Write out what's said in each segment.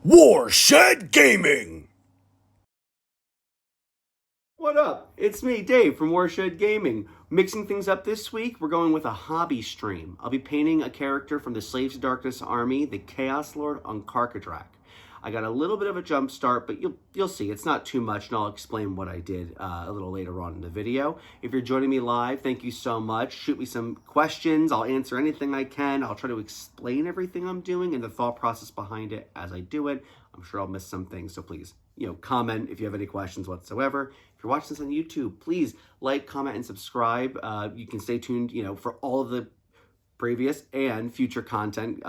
Warshed Gaming! What up? It's me, Dave, from Warshed Gaming. Mixing things up this week, we're going with a hobby stream. I'll be painting a character from the Slaves to Darkness army, the Chaos Lord on Karkadrak. I got a little bit of a jump start, but you'll see. It's not too much, and I'll explain what I did a little later on in the video. If you're joining me live, thank you so much. Shoot me some questions. I'll answer anything I can. I'll try to explain everything I'm doing and the thought process behind it as I do it. I'm sure I'll miss some things, so please, comment if you have any questions whatsoever. If you're watching this on YouTube, please like, comment, and subscribe. You can stay tuned, for all of the previous and future content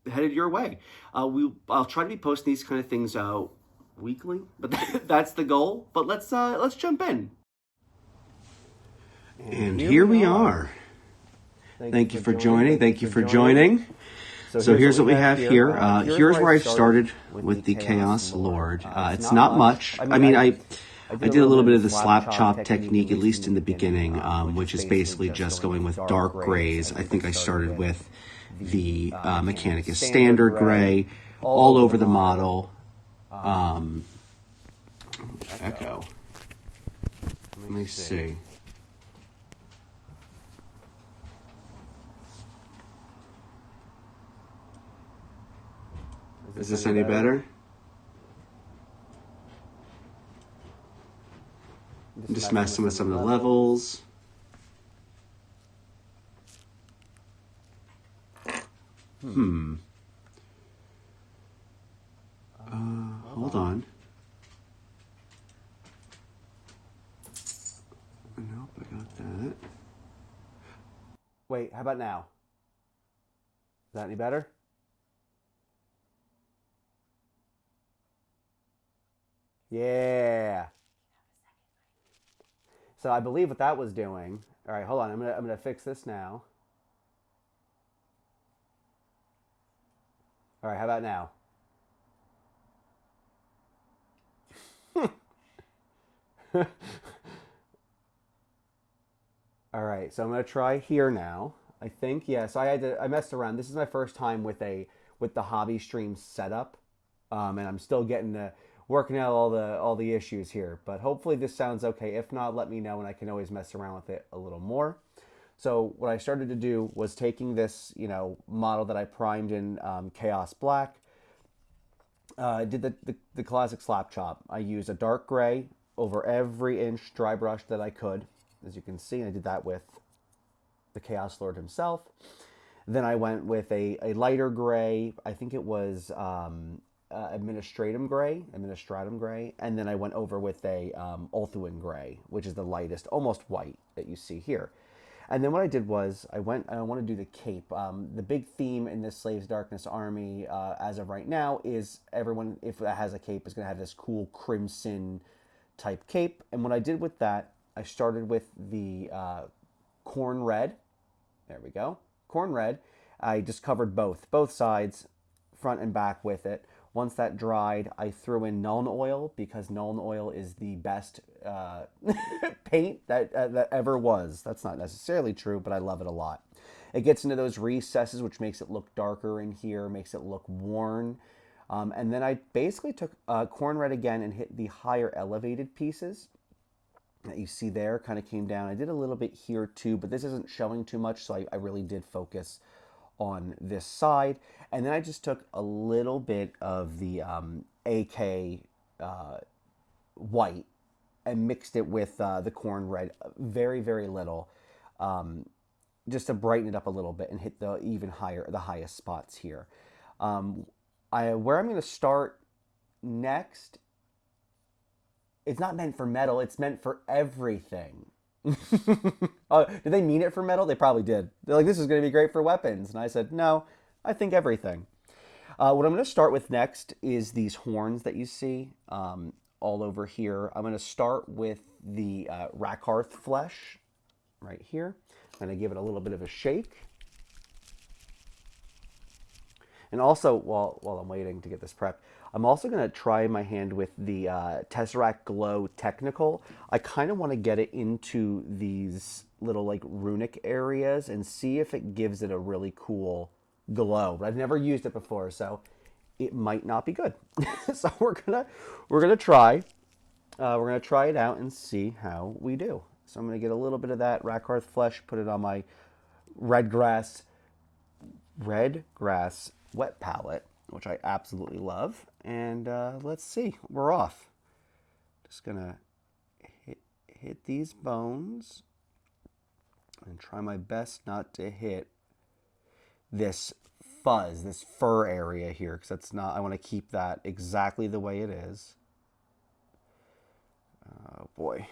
headed your way. I'll try to be posting these kind of things weekly, but that's the goal. But let's jump in. And here we are. Thank you for joining. Thank you for joining. So here's what we have here. Here's where I started with the Chaos Lord. It's not much. I mean, I did a little bit of the slap chop technique, at least in the beginning, which is basically just going with dark grays. I think I started with the Mechanicus Standard Gray all over the model. Echo. Let me see. Is this any better? I'm just messing with some of the levels. Hold on. Nope, I got that. Wait, how about now? Is that any better? Yeah. So I believe what that was doing. All right, hold on. I'm gonna fix this now. All right, how about now? All right, so I'm gonna try here now. I think, yeah. So I messed around. This is my first time with the hobby stream setup, and I'm still working out all the issues here. But hopefully this sounds okay. If not, let me know, and I can always mess around with it a little more. So what I started to do was taking this, model that I primed in Chaos Black. I did the classic slap chop. I used a dark gray over every inch dry brush that I could, as you can see. I did that with the Chaos Lord himself. Then I went with a lighter gray. I think it was Administratum gray, and then I went over with a Ulthuan gray, which is the lightest, almost white that you see here. And then what I did was I want to do the cape. The big theme in this Slaves Darkness army, as of right now, is everyone, if it has a cape, is going to have this cool crimson type cape. And what I did with that, I started with the corn red. There we go, corn red. I just covered both sides, front and back with it. Once that dried, I threw in Nuln Oil, because Nuln Oil is the best paint that ever was. That's not necessarily true, but I love it a lot. It gets into those recesses, which makes it look darker in here, makes it look worn. And then I basically took corn red again and hit the higher elevated pieces that you see there, kind of came down. I did a little bit here too, but this isn't showing too much, so I really did focus on this side. And then I just took a little bit of the AK white and mixed it with the corn red, very, very little, just to brighten it up a little bit and hit the highest spots here. Where I'm going to start next, it's not meant for metal, it's meant for everything. Did they mean it for metal? They probably did. They're like, this is going to be great for weapons. And I said, no, I think everything. What I'm going to start with next is these horns that you see all over here. I'm going to start with the Rakarth flesh right here. I'm going to give it a little bit of a shake. And also, while I'm waiting to get this prepped, I'm also going to try my hand with the Tesseract Glow Technical. I kind of want to get it into these little like runic areas and see if it gives it a really cool glow. But I've never used it before, so it might not be good. So we're gonna try. We're gonna try it out and see how we do. So I'm gonna get a little bit of that Rackhearth flesh, put it on my red grass red grass wet palette, which I absolutely love. And let's see, we're off. Just gonna hit these bones and try my best not to hit this fuzz, this fur area here, because that's not, I want to keep that exactly the way it is. Oh boy.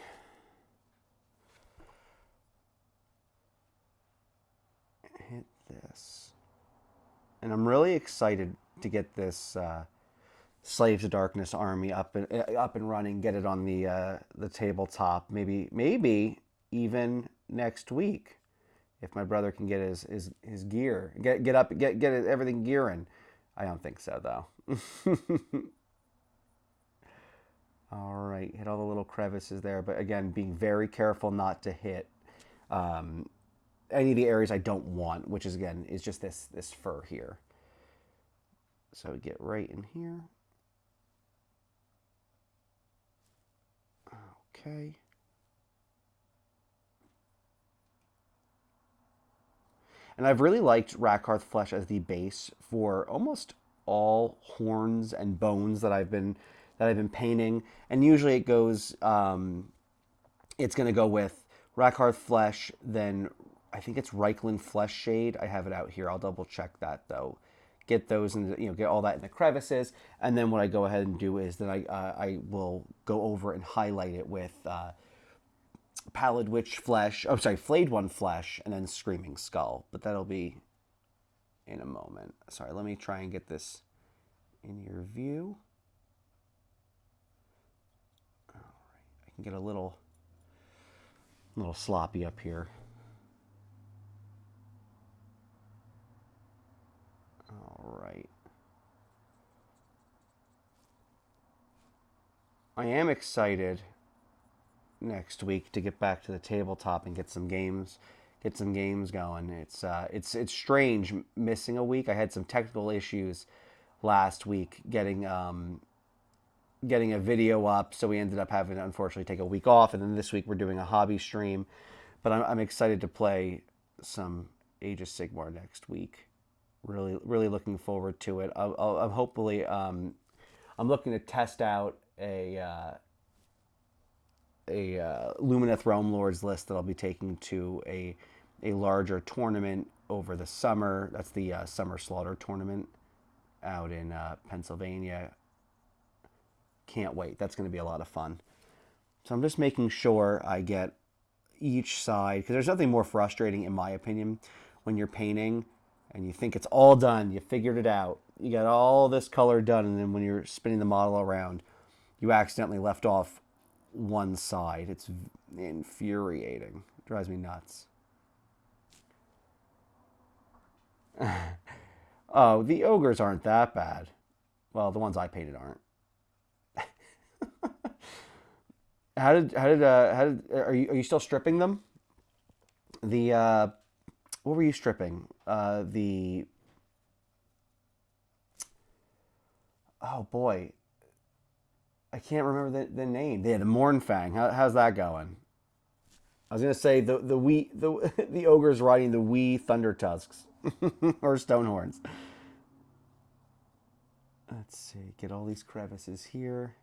Hit this. And I'm really excited to get this Slaves of Darkness army up and running, get it on the tabletop. Maybe even next week, if my brother can get his gear, get everything gearing. I don't think so though. All right, hit all the little crevices there, but again, being very careful not to hit any of the areas I don't want, which is again is just this fur here. So get right in here. Okay. And I've really liked Rackhearth flesh as the base for almost all horns and bones that I've been painting. And usually it goes, it's going to go with Rackhearth flesh, then I think it's Reichland flesh shade. I have it out here. I'll double check that though. Get those and get all that in the crevices, and then what I go ahead and do is that I will go over and highlight it with Pallid Witch flesh. Oh, sorry, Flayed One flesh, and then Screaming Skull. But that'll be in a moment. Sorry, let me try and get this in your view. All right, I can get a little sloppy up here. All right. I am excited next week to get back to the tabletop and get some games going. It's strange missing a week. I had some technical issues last week getting a video up, so we ended up having to unfortunately take a week off, and then this week we're doing a hobby stream. But I'm excited to play some Age of Sigmar next week. Really looking forward to it. I'm hopefully I'm looking to test out a Lumineth Realm Lords list that I'll be taking to a larger tournament over the summer. That's the Summer Slaughter tournament out in Pennsylvania. Can't wait. That's going to be a lot of fun. So I'm just making sure I get each side, because there's nothing more frustrating, in my opinion, when you're painting and you think it's all done, you figured it out, you got all this color done, and then when you're spinning the model around, you accidentally left off one side. It's infuriating. It drives me nuts. Oh, the ogres aren't that bad. Well, the ones I painted aren't. How did are you still stripping them? The what were you stripping? The oh boy, I can't remember the name. They had a Mournfang. How's that going? I was gonna say the ogres riding the wee Thunder Tusks or Stonehorns. Let's see. Get all these crevices here.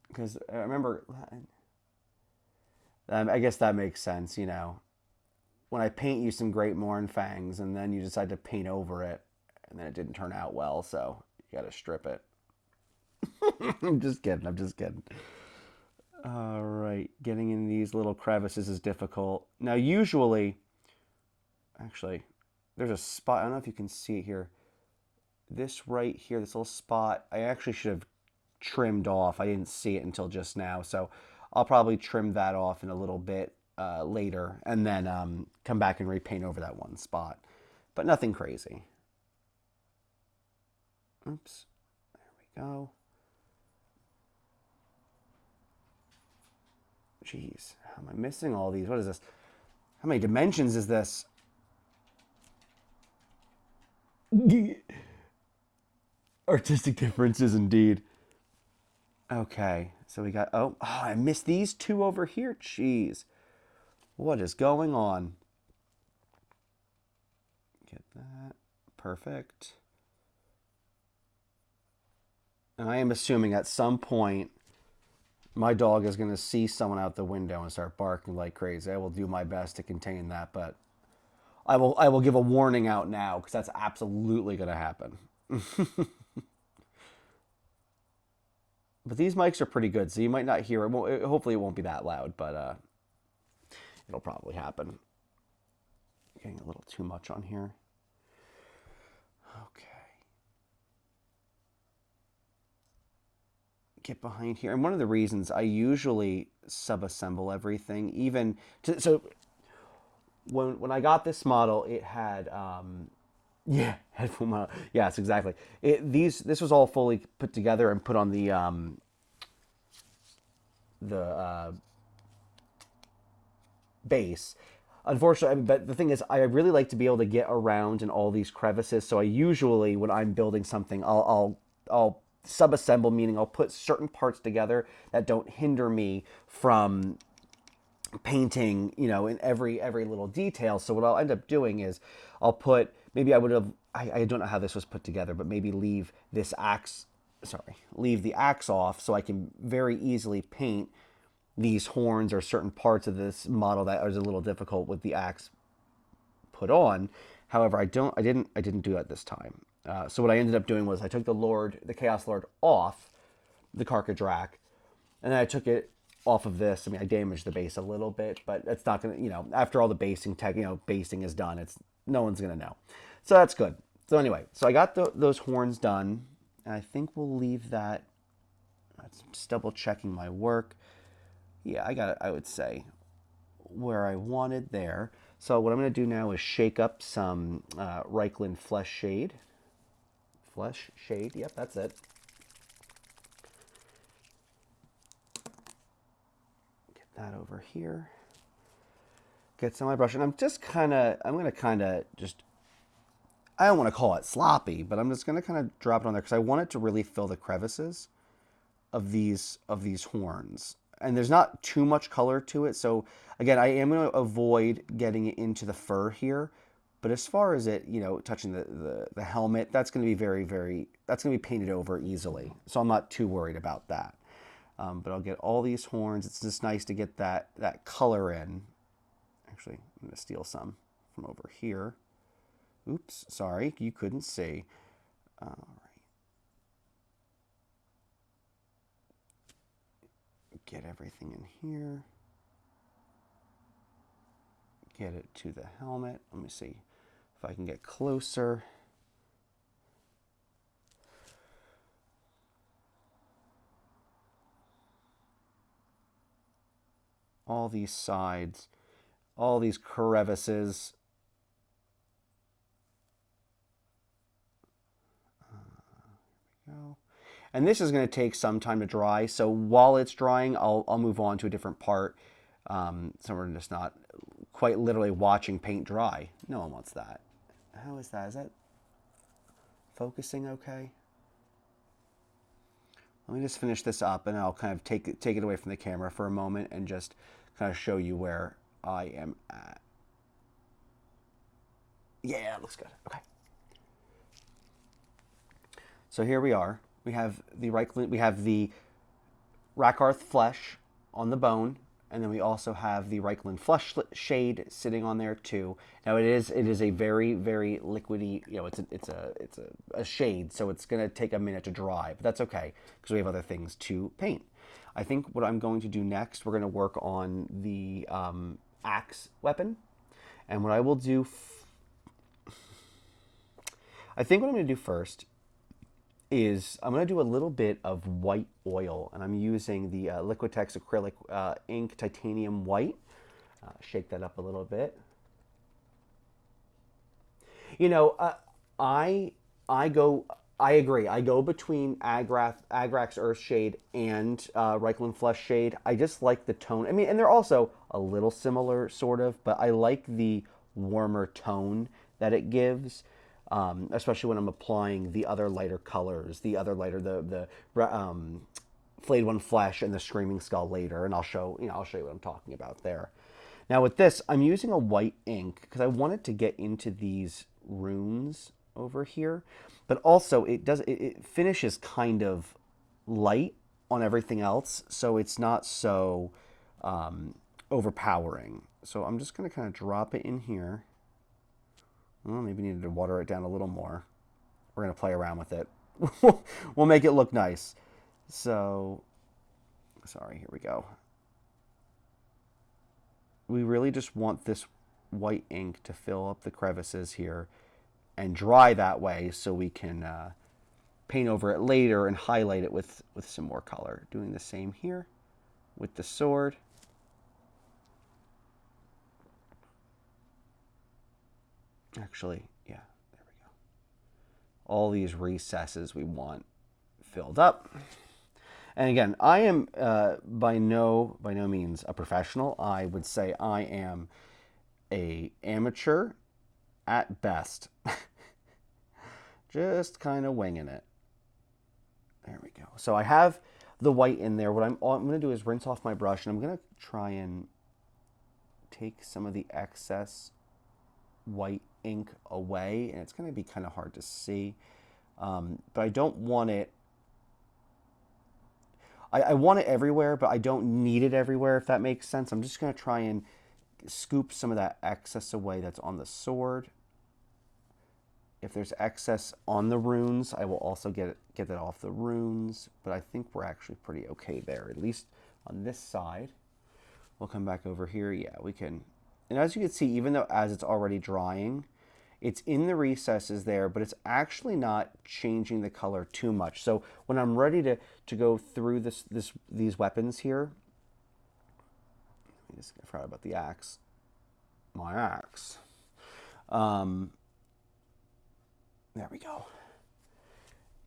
Because I remember, I guess that makes sense, when I paint you some great Mournfangs and then you decide to paint over it and then it didn't turn out well, so you got to strip it. I'm just kidding. All right, getting in these little crevices is difficult. Now, usually, actually, there's a spot, I don't know if you can see it here. This right here, this little spot, I actually should have trimmed off. I didn't see it until just now, so I'll probably trim that off in a little bit later, and then come back and repaint over that one spot, but nothing crazy. Oops, there we go. Jeez, how am I missing all these? What is this? How many dimensions is this? Artistic differences indeed. Okay, so we got, I missed these two over here. Jeez. What is going on? Get that. Perfect. And I am assuming at some point my dog is going to see someone out the window and start barking like crazy. I will do my best to contain that, but I will give a warning out now because that's absolutely going to happen. But these mics are pretty good, so you might not hear it. Hopefully, it won't be that loud, but it'll probably happen. Getting a little too much on here. Okay. Get behind here. And one of the reasons I usually sub-assemble everything, even so when I got this model, it had yeah, headphone model. Yes, exactly. This was all fully put together and put on the base. Unfortunately, but the thing is, I really like to be able to get around in all these crevices. So I usually, when I'm building something, I'll sub-assemble, meaning I'll put certain parts together that don't hinder me from painting, in every little detail. So what I'll end up doing is I'll put, maybe I would have, I don't know how this was put together, but maybe leave the axe off so I can very easily paint these horns or certain parts of this model that is a little difficult with the axe put on. However, I didn't do that this time. So what I ended up doing was I took the Chaos Lord off the Karkadrak, and then I took it off of this. I mean, I damaged the base a little bit, but it's not gonna, after all the basing is done, no one's gonna know. So that's good. So anyway, so I got those horns done, and I think we'll leave that. Just double checking my work. Yeah, I got it, I would say, where I wanted there. So what I'm going to do now is shake up some Reichland Flesh Shade. Flesh Shade, yep, that's it. Get that over here. Get some of my brush, and I'm going to kind of just, I don't want to call it sloppy, but I'm just going to kind of drop it on there because I want it to really fill the crevices of these horns. And there's not too much color to it. So again, I am going to avoid getting it into the fur here. But as far as it, touching the helmet, that's going to be that's going to be painted over easily. So I'm not too worried about that. But I'll get all these horns. It's just nice to get that color in. Actually, I'm going to steal some from over here. Oops, sorry, you couldn't see. All right. Get everything in here. Get it to the helmet. Let me see if I can get closer. All these sides, all these crevices. Here we go. And this is going to take some time to dry. So while it's drying, I'll move on to a different part. So we're just not quite literally watching paint dry. No one wants that. How is that? Is that focusing okay? Let me just finish this up, and I'll kind of take it away from the camera for a moment and just kind of show you where I am at. Yeah, it looks good. Okay. So here we are. We have the Rakarth flesh on the bone, and then we also have the Reichland Flesh Shade sitting on there too. Now it is a very, very liquidy, it's a shade, so it's gonna take a minute to dry, but that's okay because we have other things to paint. I think what I'm going to do next, we're gonna work on the axe weapon, and what I will do, I think what I'm gonna do first is I'm going to do a little bit of white oil, and I'm using the Liquitex acrylic ink titanium white. Shake that up a little bit. I agree. I go between Agrak's Earthshade and Reichland Flesh Shade. I just like the tone. I mean, and they're also a little similar, sort of, but I like the warmer tone that it gives. especially when I'm applying the other lighter colors, the other lighter, flayed one flesh and the screaming skull later, and I'll show you what I'm talking about there. Now with this, I'm using a white ink because I wanted to get into these runes over here, but also it finishes kind of light on everything else, so it's not so overpowering. So I'm just going to kind of drop it in here. Well, maybe needed to water it down a little more. We're going to play around with it. We'll make it look nice. So, sorry, here we go. We really just want this white ink to fill up the crevices here and dry that way so we can paint over it later and highlight it with some more color. Doing the same here with the sword. Actually, yeah, there we go. All these recesses we want filled up. And again, I am by no means a professional. I would say I am a amateur at best. Just kind of winging it. There we go. So I have the white in there. What I'm going to do is rinse off my brush, and I'm going to try and take some of the excess white ink away, and it's going to be kind of hard to see. But I don't want it. I want it everywhere, but I don't need it everywhere, if that makes sense. I'm just going to try and scoop some of that excess away that's on the sword. If there's excess on the runes, I will also get that off the runes, but I think we're actually pretty okay there, at least on this side. We'll come back over here. Yeah, we can. And as you can see, even though as it's already drying, it's in the recesses there, but it's actually not changing the color too much. So when I'm ready to go through these weapons here, I forgot about the axe. My axe. There we go.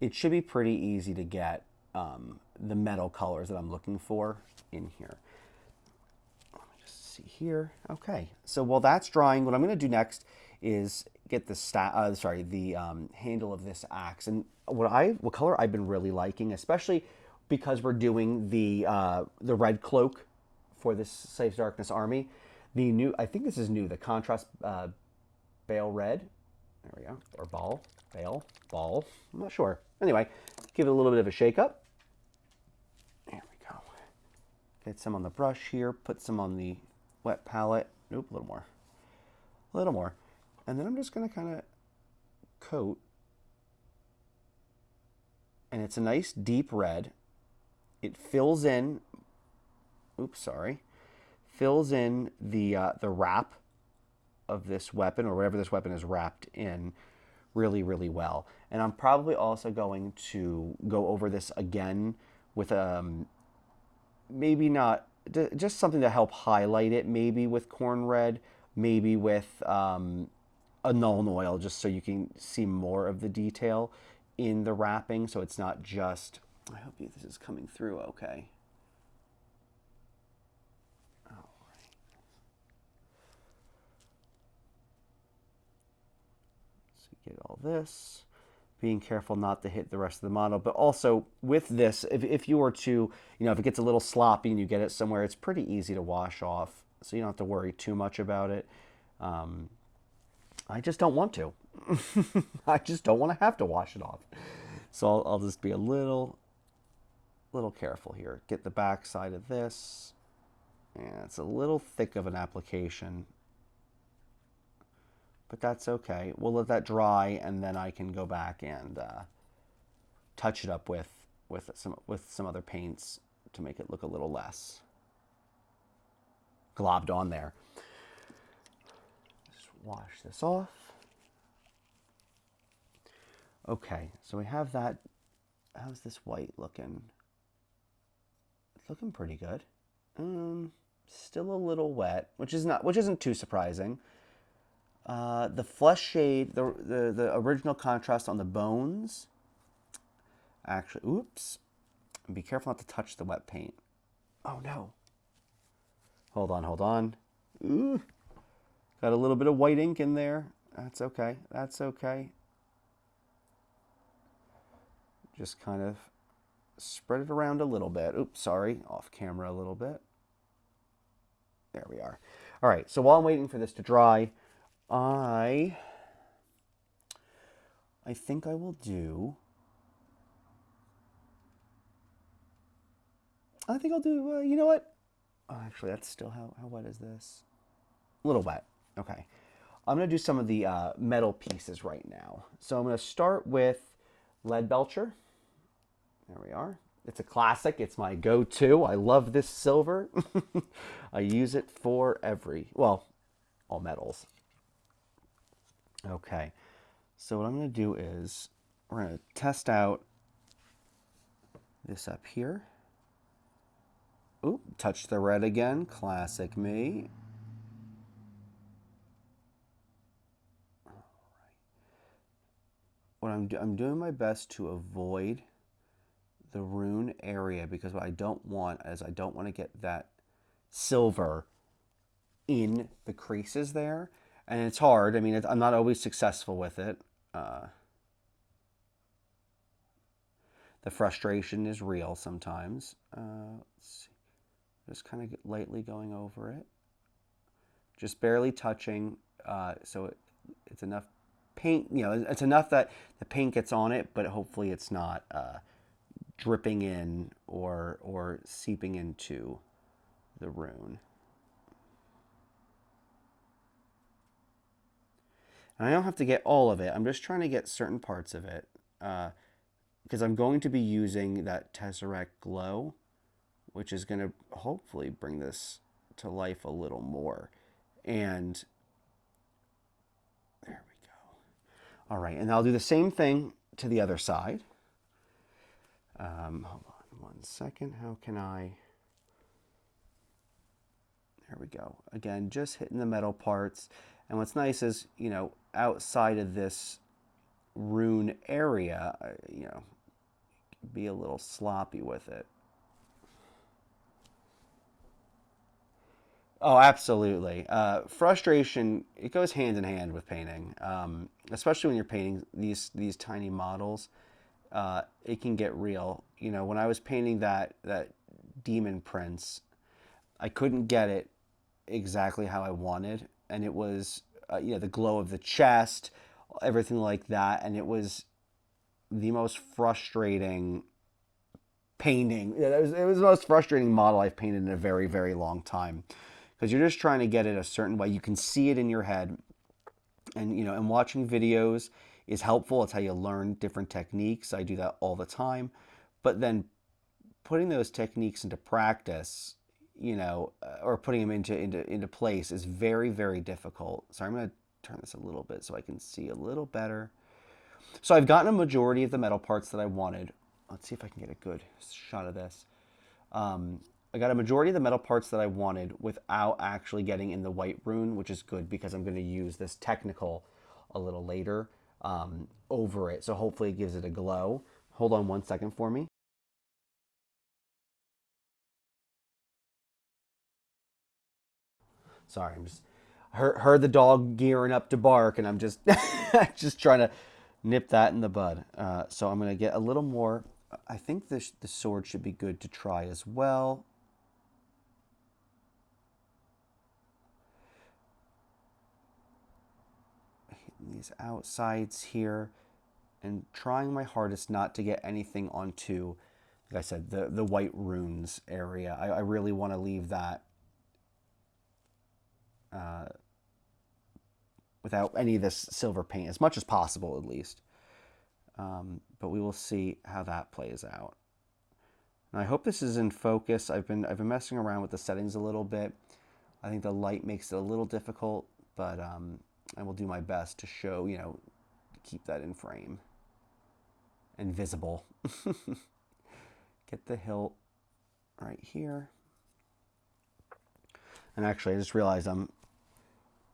It should be pretty easy to get the metal colors that I'm looking for in here. Let me just see here. Okay, so while that's drying, what I'm going to do next is get the handle of this axe. And what color I've been really liking, especially because we're doing the red cloak for this Saves Darkness army. The new, I think this is new, the contrast bale red. There we go. Or ball. I'm not sure. Anyway, give it a little bit of a shake up. There we go. Get some on the brush here. Put some on the wet palette. Nope, a little more. A little more. And then I'm just going to kind of coat. And it's a nice deep red. It fills in. Oops, sorry. Fills in the wrap of this weapon, or whatever this weapon is wrapped in, really, really well. And I'm probably also going to go over this again with maybe not, just something to help highlight it, maybe with corn red, maybe with a Nuln Oil, just so you can see more of the detail in the wrapping, so it's not just, I hope this is coming through okay. Get all this, being careful not to hit the rest of the model, but also with this, if you were to, if it gets a little sloppy and you get it somewhere, it's pretty easy to wash off, so you don't have to worry too much about it. I just don't want to. I just don't want to have to wash it off. So I'll just be a little careful here. Get the back side of this. Yeah, it's a little thick of an application, but that's okay. We'll let that dry, and then I can go back and touch it up with some other paints to make it look a little less globbed on there. Just wash this off. Okay, so we have that. How's this white looking? It's looking pretty good. Still a little wet, which isn't too surprising. The flesh shade, the original contrast on the bones. Actually, oops. Be careful not to touch the wet paint. Oh no. Hold on. Ooh. Got a little bit of white ink in there. That's okay. Just kind of spread it around a little bit. Oops, sorry, off camera a little bit. There we are. All right, so while I'm waiting for this to dry, I think I will do. I think I'll do. You know what? Oh, actually, that's still how wet is this? A little wet. Okay. I'm gonna do some of the metal pieces right now. So I'm gonna start with lead belcher. There we are. It's a classic. It's my go-to. I love this silver. I use it for all metals. Okay. So what I'm going to do is we're going to test out this up here. Oop, touch the red again. Classic me. What I'm doing my best to avoid the rune area, because what I don't want is I don't want to get that silver in the creases there. And it's hard. I mean, I'm not always successful with it. The frustration is real sometimes. Let's see. Just kind of lightly going over it. Just barely touching, so it's enough paint, it's enough that the paint gets on it, but hopefully it's not dripping in or seeping into the rune. And I don't have to get all of it. I'm just trying to get certain parts of it, because I'm going to be using that Tesseract glow, which is going to hopefully bring this to life a little more. And there we go. All right, and I'll do the same thing to the other side. Hold on 1 second. How can I? There we go. Again, just hitting the metal parts. And what's nice is, outside of this rune area, be a little sloppy with it. Oh, absolutely. Frustration, it goes hand in hand with painting, especially when you're painting these tiny models. It can get real. When I was painting that demon prince, I couldn't get it exactly how I wanted, and it was the glow of the chest, everything like that, and it was the most frustrating painting. It was the most frustrating model I've painted in a very, very long time, because you're just trying to get it a certain way. You can see it in your head, and watching videos is helpful. It's how you learn different techniques. I do that all the time, but then putting those techniques into practice, or putting them into place is very, very difficult. So I'm going to turn this a little bit so I can see a little better. So I've gotten a majority of the metal parts that I wanted. Let's see if I can get a good shot of this. I got a majority of the metal parts that I wanted without actually getting in the white rune, which is good because I'm going to use this technical a little later over it. So hopefully it gives it a glow. Hold on 1 second for me. Sorry, I'm just heard the dog gearing up to bark, and I'm just just trying to nip that in the bud. So I'm going to get a little more. I think the sword should be good to try as well. Hitting these outsides here and trying my hardest not to get anything onto, like I said, the white runes area. I really want to leave that without any of this silver paint, as much as possible at least. But we will see how that plays out. And I hope this is in focus. I've been messing around with the settings a little bit. I think the light makes it a little difficult, but I will do my best to show, keep that in frame and visible. Get the hilt right here. And actually, I just realized I'm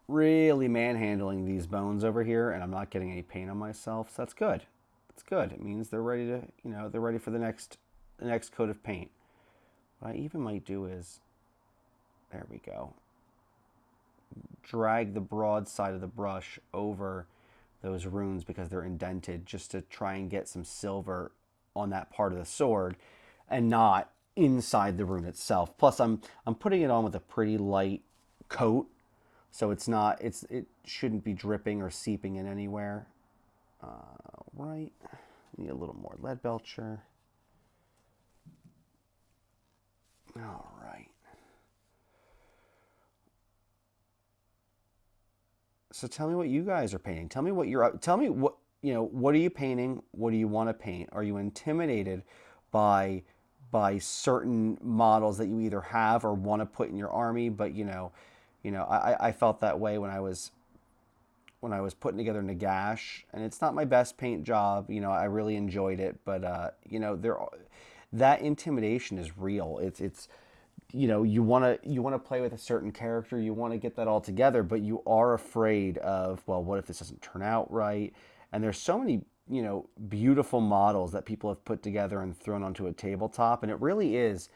really manhandling these bones over here, and I'm not getting any paint on myself, so that's good. It's good. It means they're ready to, they're ready for the next coat of paint. What I even might do is, there we go, drag the broad side of the brush over those runes because they're indented, just to try and get some silver on that part of the sword and not inside the rune itself. Plus I'm putting it on with a pretty light coat, so it shouldn't be dripping or seeping in anywhere. Right. Need a little more lead belcher. All right. So tell me what you guys are painting. Tell me what what are you painting? What do you want to paint? Are you intimidated by certain models that you either have or want to put in your army? But I felt that way when I was putting together Nagash, and it's not my best paint job. I really enjoyed it, but that intimidation is real. It's you want to play with a certain character, you want to get that all together, but you are afraid of, well, what if this doesn't turn out right? And there's so many beautiful models that people have put together and thrown onto a tabletop, and it really is.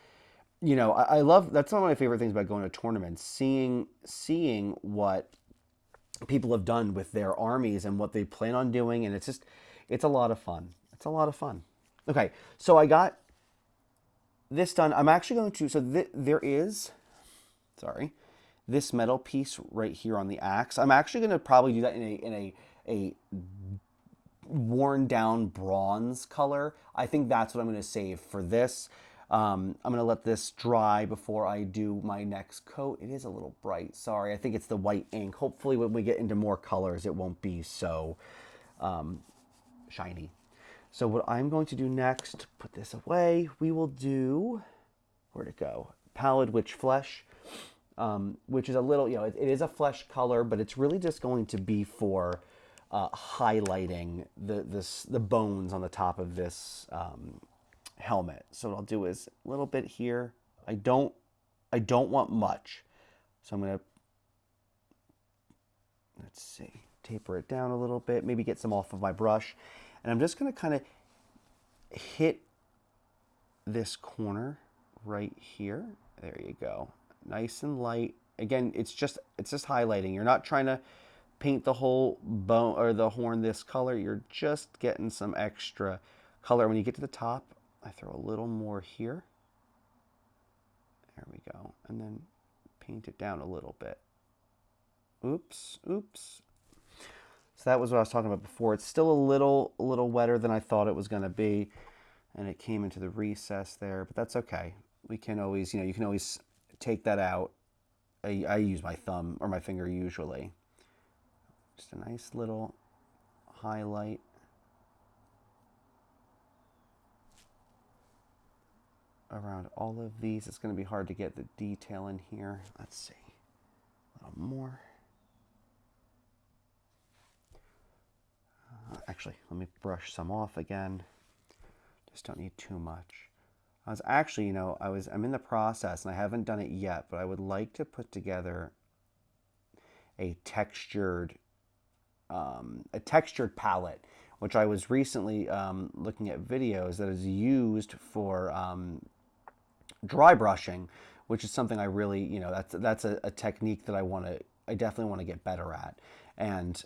I love, that's one of my favorite things about going to tournaments, seeing what people have done with their armies and what they plan on doing, and it's a lot of fun. It's a lot of fun. Okay, so I got this done. I'm actually going to, there is, sorry, this metal piece right here on the axe. I'm actually going to probably do that in a worn down bronze color. I think that's what I'm going to save for this. I'm going to let this dry before I do my next coat. It is a little bright, sorry. I think it's the white ink. Hopefully when we get into more colors, it won't be so shiny. So what I'm going to do next, put this away, we will do, where'd it go? Pallid Witch Flesh, which is a little, it is a flesh color, but it's really just going to be for highlighting the bones on the top of this helmet. So what I'll do is a little bit here. I don't want much. So I'm going to, let's see, taper it down a little bit, maybe get some off of my brush. And I'm just going to kind of hit this corner right here. There you go. Nice and light. Again, it's just highlighting. You're not trying to paint the whole bone or the horn this color. You're just getting some extra color. When you get to the top, I throw a little more here. There we go. And then paint it down a little bit. Oops. So that was what I was talking about before. It's still a little wetter than I thought it was going to be, and it came into the recess there, but that's okay. We can always, you can always take that out. I use my thumb or my finger usually. Just a nice little highlight. Around all of these. It's going to be hard to get the detail in here. Let's see. A little more. Actually, let me brush some off again. Just don't need too much. I was actually, I'm in the process, and I haven't done it yet, but I would like to put together a textured palette, which I was recently looking at videos that is used for dry brushing, which is something I really, that's a technique that I definitely want to get better at. And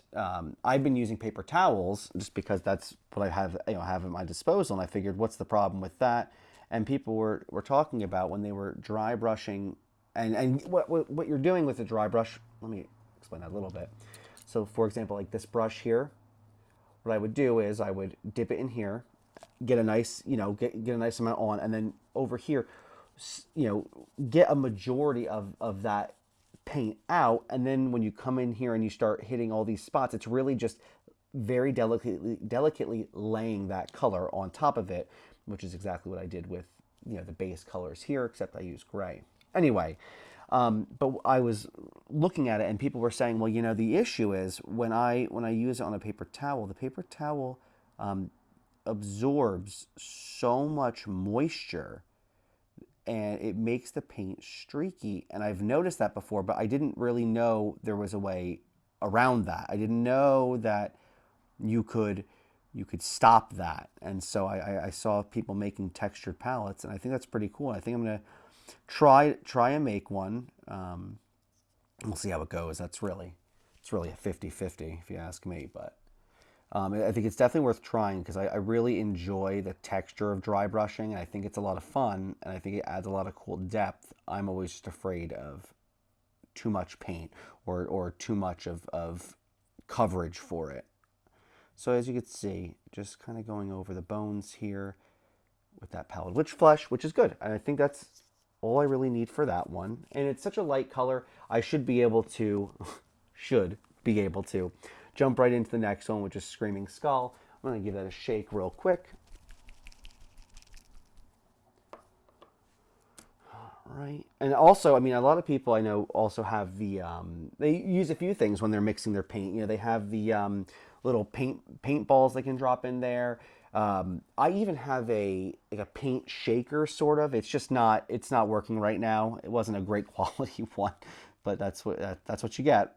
I've been using paper towels just because that's what I have, have at my disposal. And I figured, what's the problem with that? And people were talking about when they were dry brushing, and what you're doing with a dry brush. Let me explain that a little bit. So, for example, like this brush here, what I would do is I would dip it in here, get a nice, get a nice amount on, and then over here, get a majority of that paint out, and then when you come in here and you start hitting all these spots, it's really just very delicately laying that color on top of it, which is exactly what I did with the base colors here, except I used gray. Anyway, but I was looking at it and people were saying, well, the issue is when I use it on a paper towel, the paper towel absorbs so much moisture and it makes the paint streaky. And I've noticed that before, but I didn't really know there was a way around that. I didn't know that you could stop that. And so I saw people making textured palettes, and I think that's pretty cool. I think I'm going to try and make one. We'll see how it goes. It's really a 50-50 if you ask me, but I think it's definitely worth trying because I really enjoy the texture of dry brushing, and I think it's a lot of fun, and I think it adds a lot of cool depth. I'm always just afraid of too much paint or too much of coverage for it. So as you can see, just kind of going over the bones here with that pallid witch flesh, which is good. And I think that's all I really need for that one. And it's such a light color, I should be able to, should be able to jump right into the next one, which is Screaming Skull. I'm gonna give that a shake real quick. Right. And also, I mean, a lot of people I know also have the, they use a few things when they're mixing their paint. You know, they have the little paint balls they can drop in there. I even have like a paint shaker, sort of. It's just not, it's not working right now. It wasn't a great quality one, but that's what you get.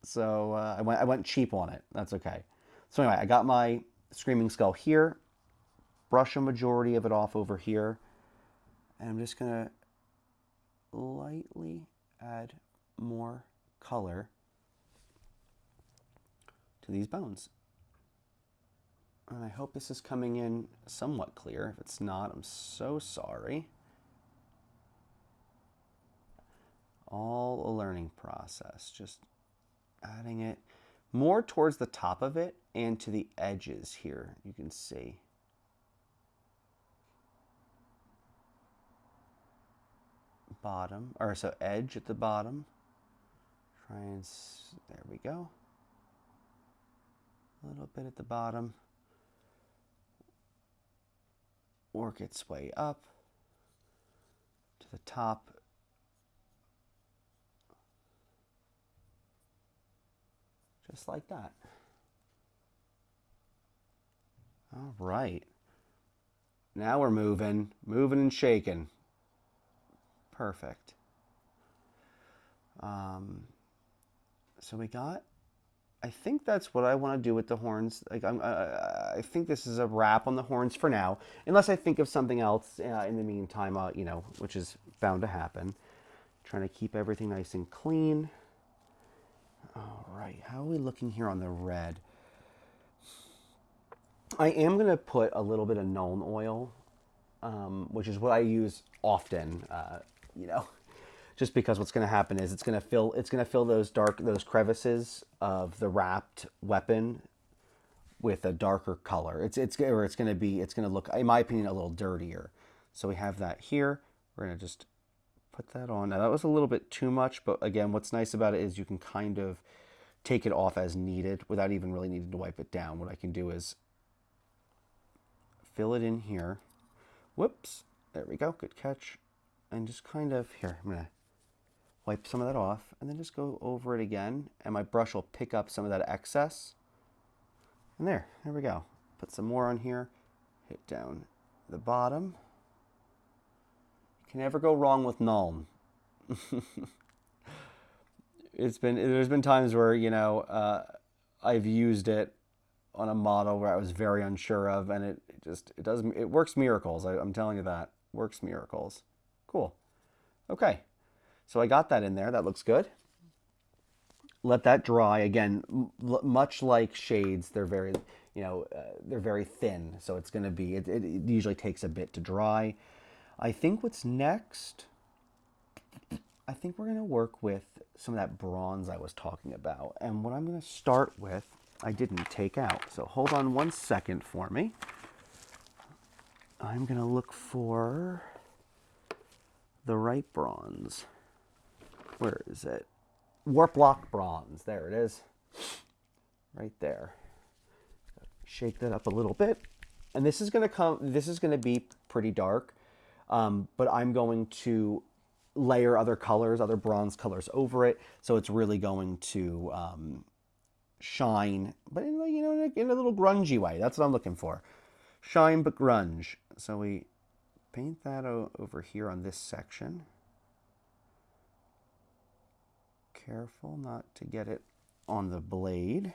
So I went cheap on it. That's okay. So anyway, I got my Screaming Skull here. Brush a majority of it off over here. And I'm just going to lightly add more color to these bones. And I hope this is coming in somewhat clear. If it's not, I'm so sorry. All a learning process. Just adding it more towards the top of it and to the edges here, you can see. Bottom, or so edge at the bottom. Try and, there we go. A little bit at the bottom. Work its way up to the top. Just like that. All right. Now we're moving and shaking. Perfect. So we got, I think that's what I want to do with the horns. Like I think this is a wrap on the horns for now, unless I think of something else in the meantime, you know, which is bound to happen. Trying to keep everything nice and clean. All right, how are we looking here on the red? I am going to put a little bit of Nuln oil, which is what I use often, you know, just because what's going to happen is it's going to fill those crevices of the wrapped weapon with a darker color. It's going to look, in my opinion, a little dirtier. So we have that here. We're going to just put that on. Now that was a little bit too much, but again, what's nice about it is you can kind of take it off as needed without even really needing to wipe it down. What I can do is fill it in here. Whoops, there we go, good catch. And just kind of, here, I'm gonna wipe some of that off and then just go over it again, and my brush will pick up some of that excess. And there we go. Put some more on here, hit down the bottom. You can never go wrong with Nuln. There's been times where, you know, I've used it on a model where I was very unsure of, and it works miracles. I'm telling you that. Works miracles. Cool. Okay. So I got that in there. That looks good. Let that dry. Again, much like shades, they're very, you know, they're very thin. So it's going to be, it usually takes a bit to dry. I think what's next, I think we're going to work with some of that bronze I was talking about. And what I'm going to start with, I didn't take out. So hold on one second for me. I'm going to look for the right bronze. Where is it? Warp Lock bronze. There it is. Right there. Shake that up a little bit. And this is going to be pretty dark. But I'm going to layer other colors, other bronze colors over it. So it's really going to shine, but in, you know, in a little grungy way. That's what I'm looking for. Shine but grunge. So we paint that over here on this section. Careful not to get it on the blade,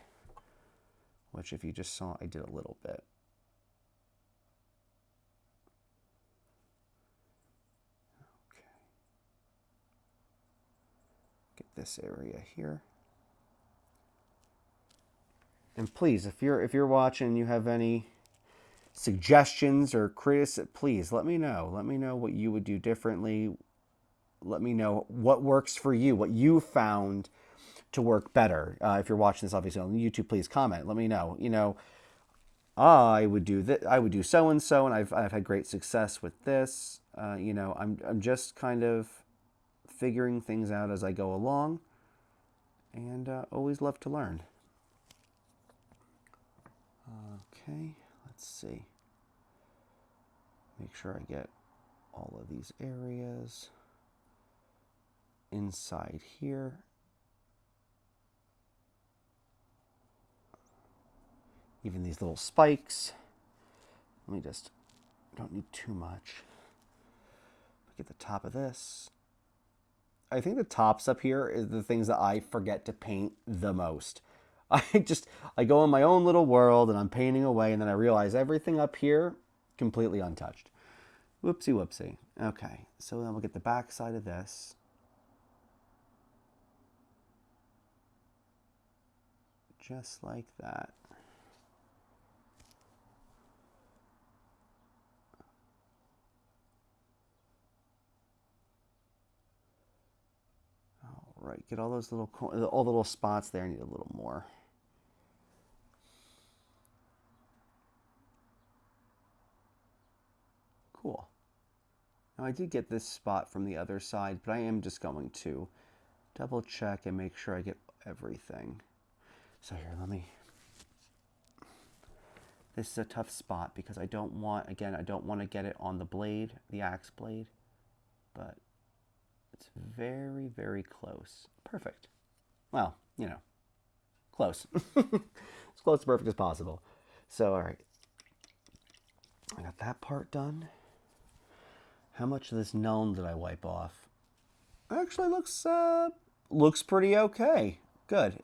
which if you just saw, I did a little bit. Okay. Get this area here. And please, if you're watching and you have any suggestions or criticism, please let me know. Let me know what you would do differently. Let me know what works for you, what you found to work better. If you're watching this, obviously on YouTube, please comment. Let me know. I would do that. I would do so and so, and I've had great success with this. I'm just kind of figuring things out as I go along, and always love to learn. Okay, let's see. Make sure I get all of these areas inside here. Even these little spikes. Let me just, don't need too much. Get the top of this. I think the tops up here is the things that I forget to paint the most. I go in my own little world and I'm painting away, and then I realize everything up here completely untouched. Whoopsie whoopsie. Okay, so then we'll get the back side of this. Just like that. All right, get all those little all the little spots there. I need a little more. Cool. Now I did get this spot from the other side, but I am just going to double check and make sure I get everything. So here, this is a tough spot because I don't want to get it on the blade, the axe blade, but it's very, very close. Perfect. Well, close. As close to perfect as possible. So, all right. I got that part done. How much of this gnome did I wipe off? Actually, looks pretty okay. Good.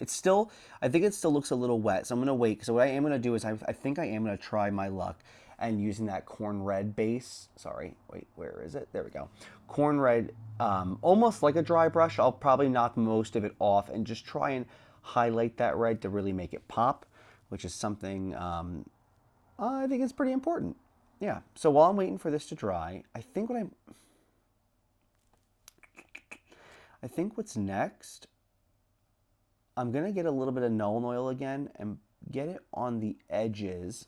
I think it still looks a little wet, so I'm gonna wait. So what I am gonna do is I think I am gonna try my luck and using that corn red base. Sorry, wait, where is it? There we go. Corn red, almost like a dry brush. I'll probably knock most of it off and just try and highlight that red to really make it pop, which is something I think is pretty important. Yeah. So while I'm waiting for this to dry, I think what's next, I'm going to get a little bit of Nuln Oil again and get it on the edges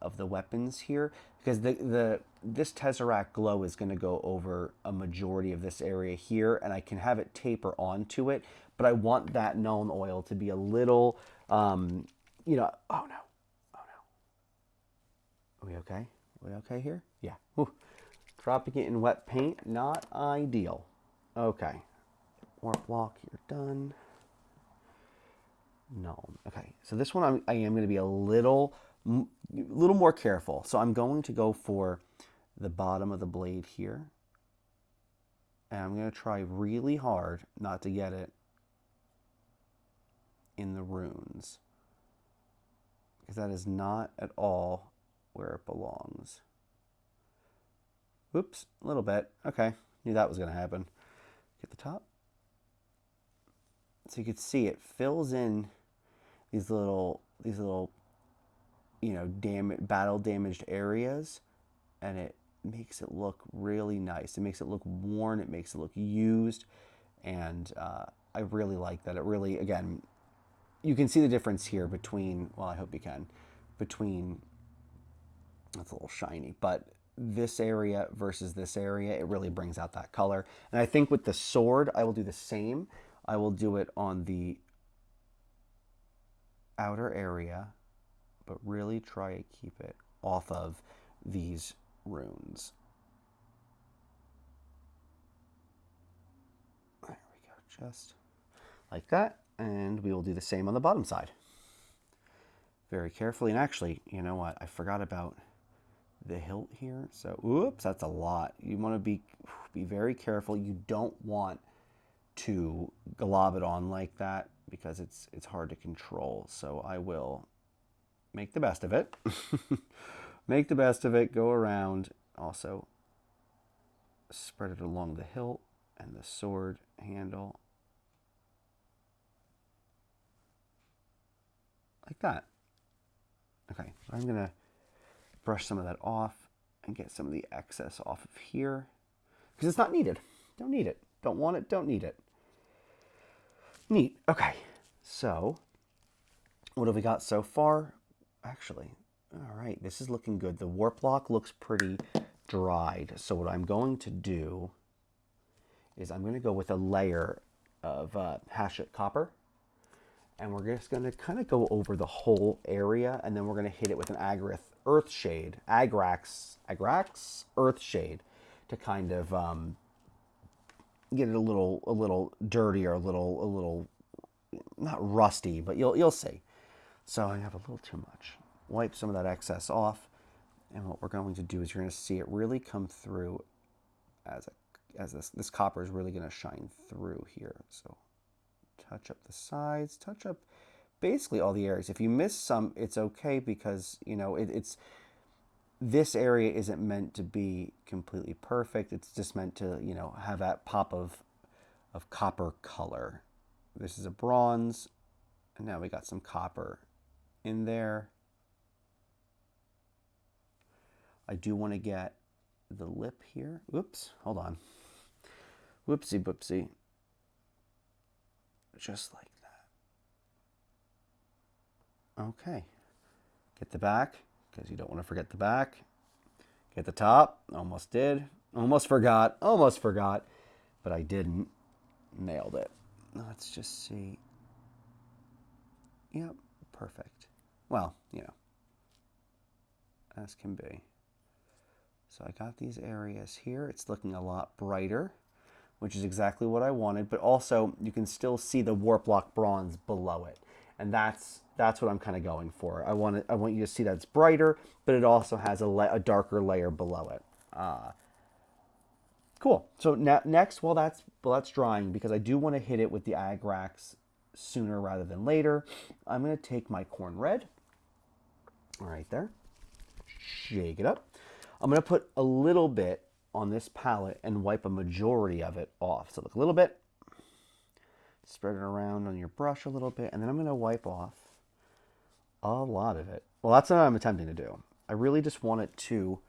of the weapons here, because this Tesseract glow is going to go over a majority of this area here, and I can have it taper onto it, but I want that Nuln Oil to be a little, oh no. Are we okay? Are we okay here? Yeah. Whew. Dropping it in wet paint, not ideal. Okay. Warp block, you're done. No. Okay. So this one I am going to be a little more careful. So I'm going to go for the bottom of the blade here. And I'm going to try really hard not to get it in the runes, because that is not at all where it belongs. Oops, a little bit. Okay, knew that was going to happen. Get the top. So you can see it fills in these little battle damaged areas, and it makes it look really nice. It makes it look worn. It makes it look used, and I really like that. It really, again, you can see the difference here between. Well, I hope you can. Between, that's a little shiny, but this area versus this area, it really brings out that color. And I think with the sword, I will do the same. I will do it on the outer area, but really try to keep it off of these runes. There we go, just like that. And we will do the same on the bottom side. Very carefully. And actually, you know what? I forgot about the hilt here. So, oops, that's a lot. You want to be very careful. You don't want to glob it on like that, because it's hard to control. So I will make the best of it. Make the best of it, go around, also spread it along the hilt and the sword handle. like that. Okay, I'm going to brush some of that off and get some of the excess off of here because it's not needed. Don't need it. Don't want it. Don't need it. Neat. Okay, so what have we got so far? Actually, all right, this is looking good. The warp lock looks pretty dried. So what I'm going to do is I'm going to go with a layer of Hachette copper. And we're just going to kind of go over the whole area, and then we're going to hit it with an Agrax Earth Shade, Agrax Earth Shade, to kind of get it a little dirty, or a little not rusty, but you'll see. So I have a little too much. Wipe some of that excess off, and what we're going to do is you're going to see it really come through as this copper is really going to shine through here. So touch up the sides, touch up basically all the areas. If you miss some, it's okay, because it's this area isn't meant to be completely perfect. It's just meant to have that pop of copper color. This is a bronze, and now we got some copper in there. I do want to get the lip here. Oops, hold on. Whoopsie boopsie. Just like that. Okay. Get the back, because you don't want to forget the back. Get the top. Almost did. Almost forgot. But I didn't. Nailed it. Let's just see. Yep, perfect. Well, as can be. So I got these areas here. It's looking a lot brighter, which is exactly what I wanted, but also you can still see the warp lock bronze below it. And that's what I'm kind of going for. I want you to see that it's brighter, but it also has a darker layer below it. Cool. So next, while that's drying, because I do want to hit it with the Agrax sooner rather than later, I'm going to take my corn red, right there, shake it up. I'm going to put a little bit on this palette and wipe a majority of it off. So look, a little bit, spread it around on your brush a little bit, and then I'm going to wipe off a lot of it. Well, that's what I'm attempting to do. I really just want it to,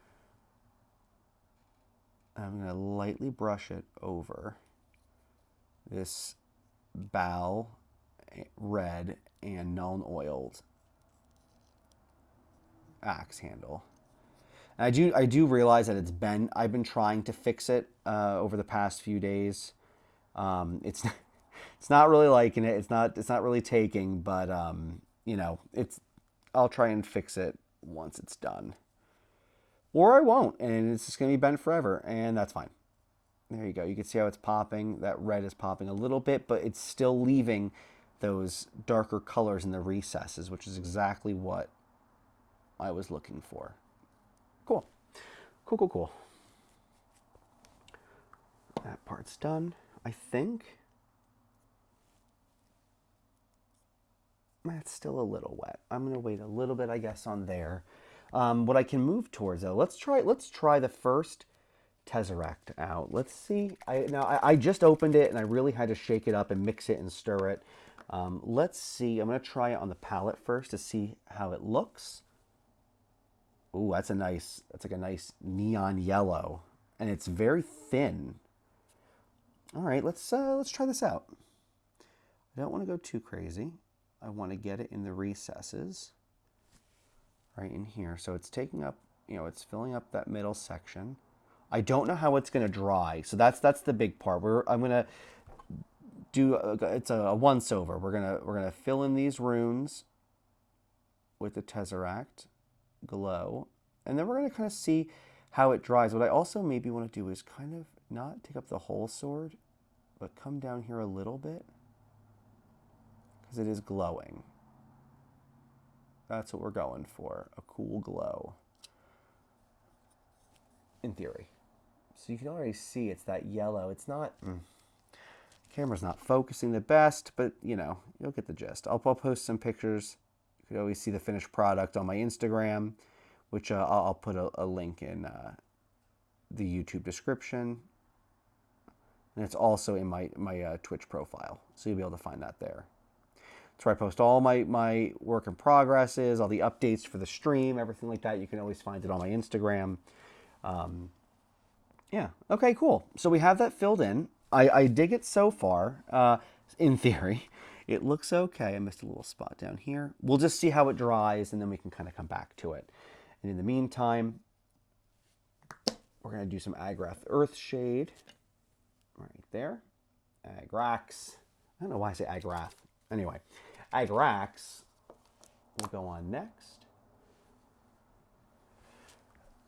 I'm going to lightly brush it over this Bal red and Nuln oiled axe handle. And I do realize that I've been trying to fix it over the past few days. It's not really liking it. It's not really taking, but I'll try and fix it once it's done. Or I won't, and it's just going to be bent forever, and that's fine. There you go. You can see how it's popping. That red is popping a little bit, but it's still leaving those darker colors in the recesses, which is exactly what I was looking for. Cool. Cool. That part's done, I think. That's still a little wet. I'm going to wait a little bit, I guess, on there. What I can move towards, though, let's try the first Tesseract out. Let's see. I just opened it, and I really had to shake it up and mix it and stir it. Let's see. I'm going to try it on the palette first to see how it looks. Ooh, that's like a nice neon yellow, and it's very thin. All right, let's try this out. I don't want to go too crazy. I want to get it in the recesses, right in here. So it's taking up, it's filling up that middle section. I don't know how it's going to dry, so that's the big part. I'm going to do it's a once over. We're gonna fill in these runes with the Tesseract glow, and then we're going to kind of see how it dries. What I also maybe want to do is kind of not take up the whole sword, but come down here a little bit, because it is glowing. That's what we're going for, a cool glow, in theory. So you can already see it's that yellow. It's not, camera's not focusing the best, but you'll get the gist. I'll post some pictures. You could always see the finished product on my Instagram, which I'll put a link in the YouTube description. And it's also in my Twitch profile, so you'll be able to find that there. That's where I post all my work in progresses, all the updates for the stream, everything like that. You can always find it on my Instagram. Um, yeah. Okay, cool. So we have that filled in. I dig it so far. In theory, it looks okay. I missed a little spot down here. We'll just see how it dries, and then we can kind of come back to it. And in the meantime, we're going to do some Agrath Earth Shade right there. Agrax. I don't know why I say Agrath. Anyway, Agrax will go on next.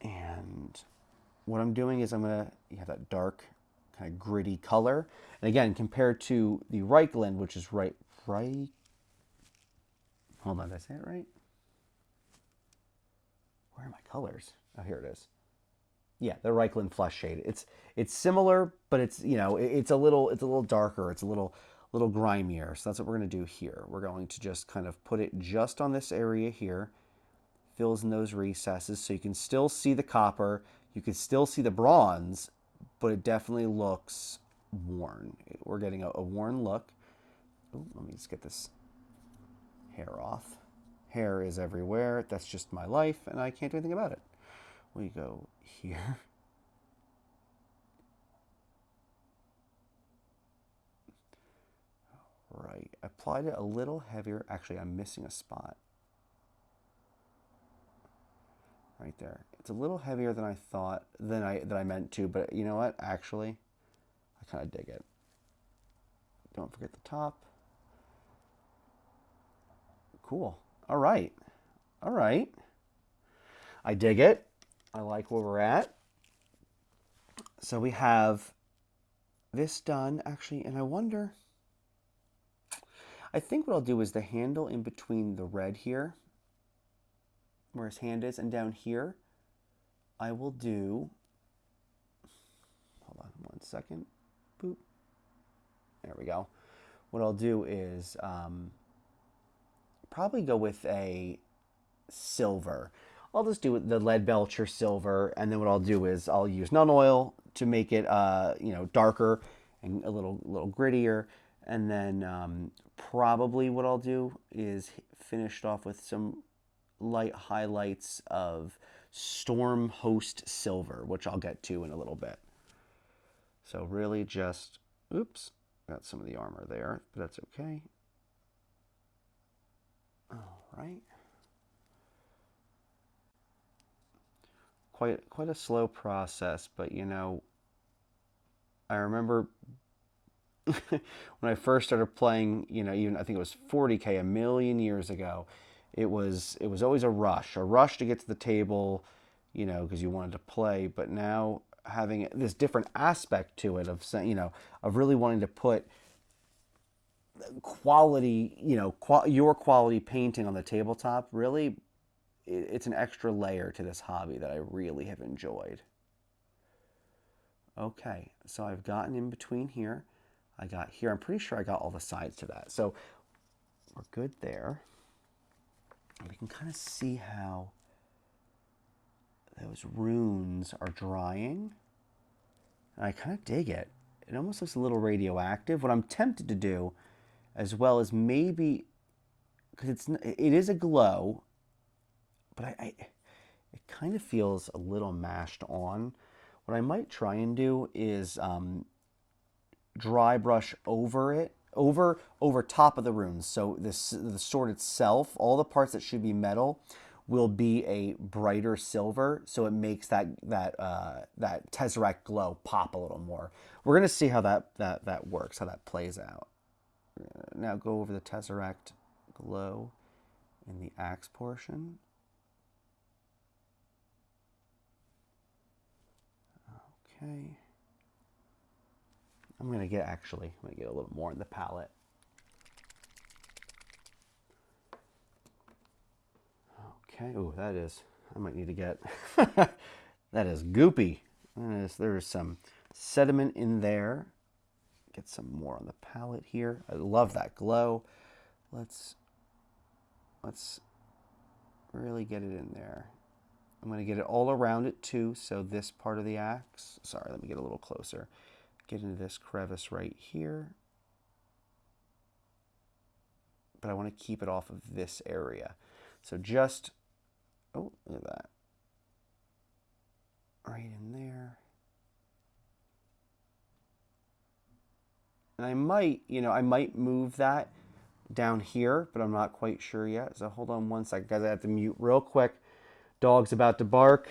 And what I'm doing is you have that dark, kind of gritty color. And again, compared to the Reichland, which is right, hold on, did I say it right? Where are my colors? Oh, here it is. Yeah, the Reichland Flush Shade. It's similar, but it's it's a little darker. It's a little grimier. So that's what we're gonna do here. We're going to just kind of put it just on this area here, fills in those recesses, so you can still see the copper, you can still see the bronze, but it definitely looks worn. We're getting a worn look. Ooh, let me just get this hair off. Hair is everywhere. That's just my life, and I can't do anything about it. We go here. Right, I applied it a little heavier. Actually, I'm missing a spot. Right there. It's a little heavier than I thought, than I meant to, but you know what? Actually, I kind of dig it. Don't forget the top. Cool. All right. All right. I dig it. I like where we're at. So we have this done, actually, and I wonder, I think what I'll do is the handle in between the red here, where his hand is, and down here, I will do, hold on 1 second, boop, there we go. What I'll do is probably go with a silver. I'll just do the Leadbelcher silver, and then what I'll do is I'll use Nun Oil to make it darker and a little grittier, and then probably what I'll do is finish it off with some light highlights of Storm Host Silver, which I'll get to in a little bit. So really just, oops, got some of the armor there, but that's okay. All right. Quite a slow process, but I remember when I first started playing, even I think it was 40K a million years ago, it was always a rush to get to the table, because you wanted to play. But now having this different aspect to it of really wanting to put quality, your quality painting on the tabletop, really, it's an extra layer to this hobby that I really have enjoyed. Okay, so I've gotten in between here. I got here. I'm pretty sure I got all the sides to that. So we're good there. We can kind of see how those runes are drying. And I kind of dig it. It almost looks a little radioactive. What I'm tempted to do, as well as maybe, because it is a glow, but it kind of feels a little mashed on. What I might try and do is dry brush over it, over top of the runes. So the sword itself, all the parts that should be metal, will be a brighter silver, so it makes that Tesseract glow pop a little more. We're gonna see how that works, how that plays out. Now go over the Tesseract glow in the axe portion. Okay. I'm gonna get a little more in the palette. Okay. Oh, I might need to get, that is goopy. There's some sediment in there. Get some more on the palette here. I love that glow. Let's really get it in there. I'm going to get it all around it too. So this part of the axe, sorry, let me get a little closer. Get into this crevice right here. but I want to keep it off of this area. So just, oh, look at that. Right in there. And I might, I might move that down here, but I'm not quite sure yet. So hold on one second, guys. I have to mute real quick. Dog's about to bark.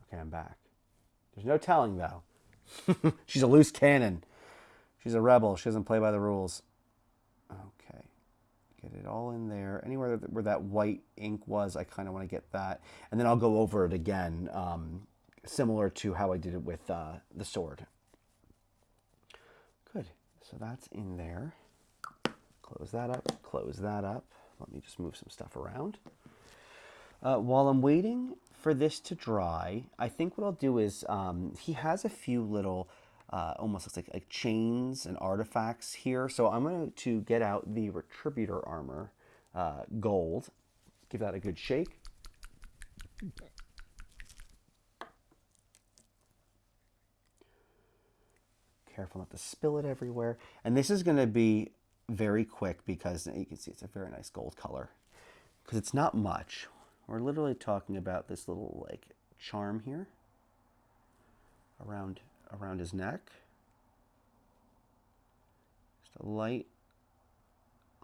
Okay, I'm back. There's no telling, though. She's a loose cannon. She's a rebel. She doesn't play by the rules. Okay. Get it all in there. Anywhere where that white ink was, I kind of want to get that. And then I'll go over it again, similar to how I did it with the sword. Good. So that's in there. Close that up. Close that up. Let me just move some stuff around. While I'm waiting for this to dry, I think what I'll do is he has a few little almost looks like chains and artifacts here. So I'm going to get out the Retributor armor gold. Give that a good shake. Careful not to spill it everywhere. And this is going to be very quick because you can see it's a very nice gold color. Because it's not much. We're literally talking about this little like charm here around his neck. Just a light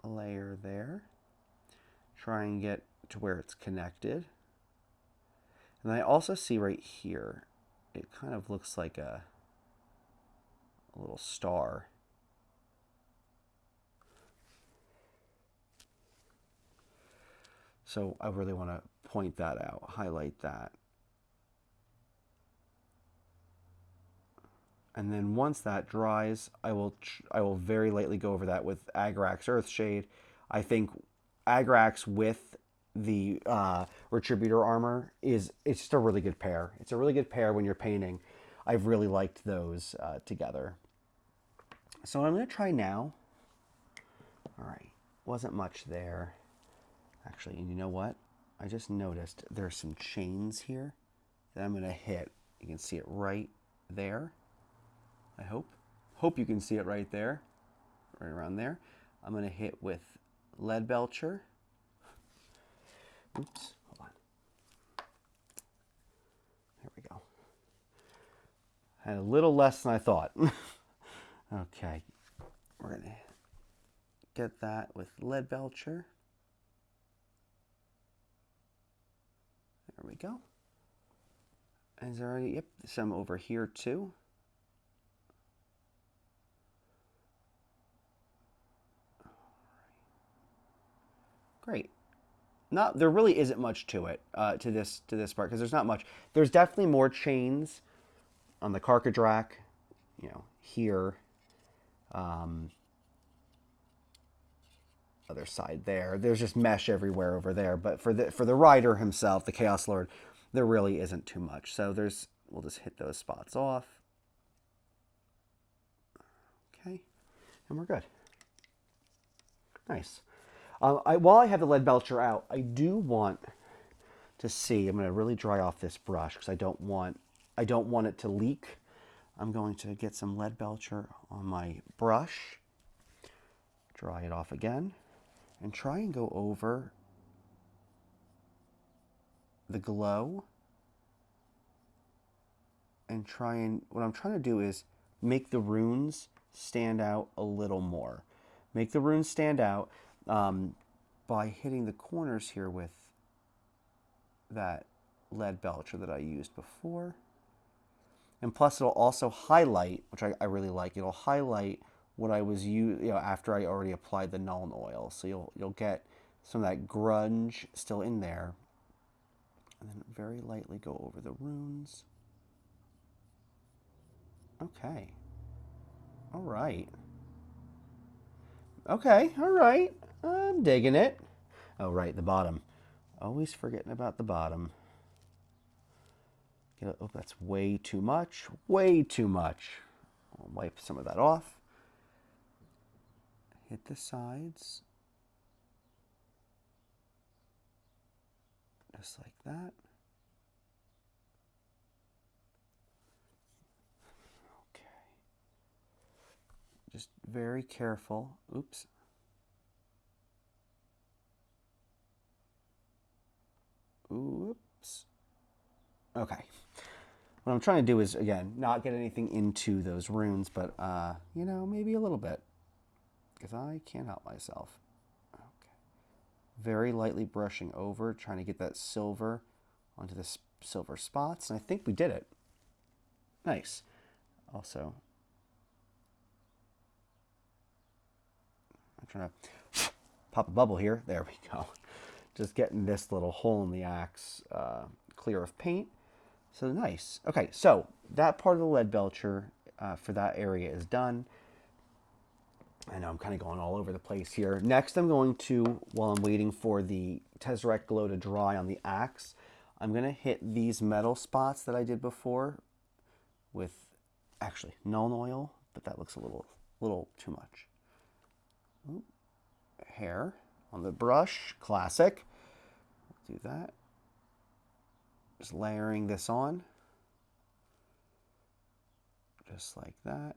layer there. Try and get to where it's connected. And I also see right here, it kind of looks like a little star. So I really want to point that out, highlight that. And then once that dries, I will very lightly go over that with Agrax Earthshade. I think Agrax with the Retributor armor it's just a really good pair. It's a really good pair when you're painting. I've really liked those together. So what I'm going to try now. All right, wasn't much there. Actually, and you know what? I just noticed there's some chains here that I'm going to hit. You can see it right there. I hope you can see it right there, right around there. I'm going to hit with Lead Belcher. Oops, hold on. There we go. Had a little less than I thought. Okay, we're going to get that with Lead Belcher. There we go. And there already, yep, some over here too. Great. There really isn't much to it, to this part, because there's not much. There's definitely more chains on the Karkadrak, here. Other side there. There's just mesh everywhere over there. But for the rider himself, the Chaos Lord, there really isn't too much. So we'll just hit those spots off. Okay, and we're good. Nice. While I have the Lead Belcher out, I do want to see. I'm going to really dry off this brush because I don't want it to leak. I'm going to get some Lead Belcher on my brush, dry it off again, and try and go over the glow. And what I'm trying to do is make the runes stand out a little more. Make the runes stand out by hitting the corners here with that Lead Belcher that I used before. And plus it'll also highlight, which I really like, it'll highlight what I was after I already applied the Nuln Oil. So you'll get some of that grunge still in there. And then very lightly go over the runes. Okay. All right. Okay, all right. I'm digging it. Oh, right, the bottom. Always forgetting about the bottom. Oh, that's way too much. Way too much. I'll wipe some of that off. Hit the sides. Just like that. very careful. Oops. Oops. Okay. What I'm trying to do is, again, not get anything into those runes, but, you know, maybe a little bit. Because I can't help myself. Okay. Very lightly brushing over, trying to get that silver onto the silver spots. And I think we did it. Nice. Also, I'm trying to pop a bubble here. There we go. Just getting this little hole in the axe clear of paint. So nice. Okay, so that part of the lead belcher for that area is done. I know I'm kind of going all over the place here. Next, I'm going to, while I'm waiting for the Tesseract glow to dry on the axe, I'm going to hit these metal spots that I did before with, actually, Nuln Oil, but that looks a little too much. Ooh, hair on the brush, classic. Do that. Just layering this on, just like that.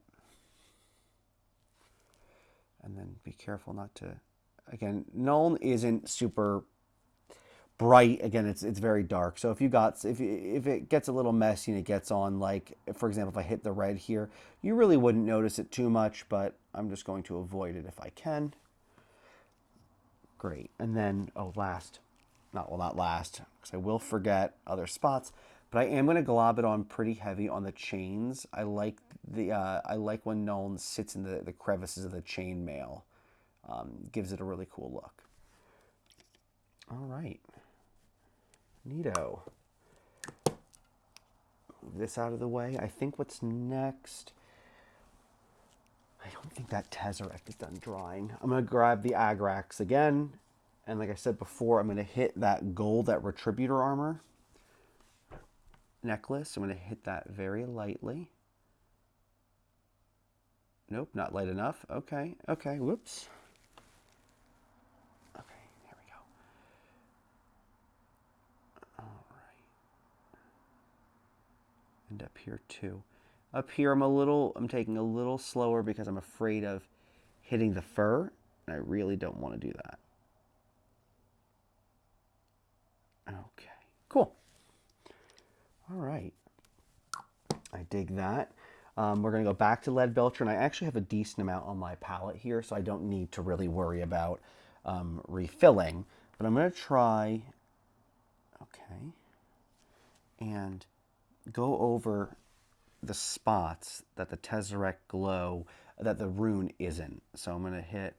And then be careful not to, again, Nuln isn't super bright. Again, it's very dark. So if it gets a little messy and it gets on, like, for example, if I hit the red here, you really wouldn't notice it too much, but I'm just going to avoid it if I can. Great. And then, oh, not last, because I will forget other spots, but I am going to glob it on pretty heavy on the chains. I like when Nuln sits in the crevices of the chainmail. Gives it a really cool look. All right. Neato. Move this out of the way. I think what's next, I don't think that Tesseract is done drying. I'm going to grab the Agrax again. And like I said before, I'm going to hit that gold, that Retributor armor necklace. I'm going to hit that very lightly. Nope, not light enough. Okay, whoops. Okay, there we go. All right. And up here too. Up here I'm taking a little slower because I'm afraid of hitting the fur. And I really don't want to do that. Okay, cool. All right. I dig that. We're going to go back to lead belcher, and I actually have a decent amount on my palette here, so I don't need to really worry about refilling. But I'm going to try, okay, and go over the spots that the Tesseract glow, that the rune isn't. So I'm going to hit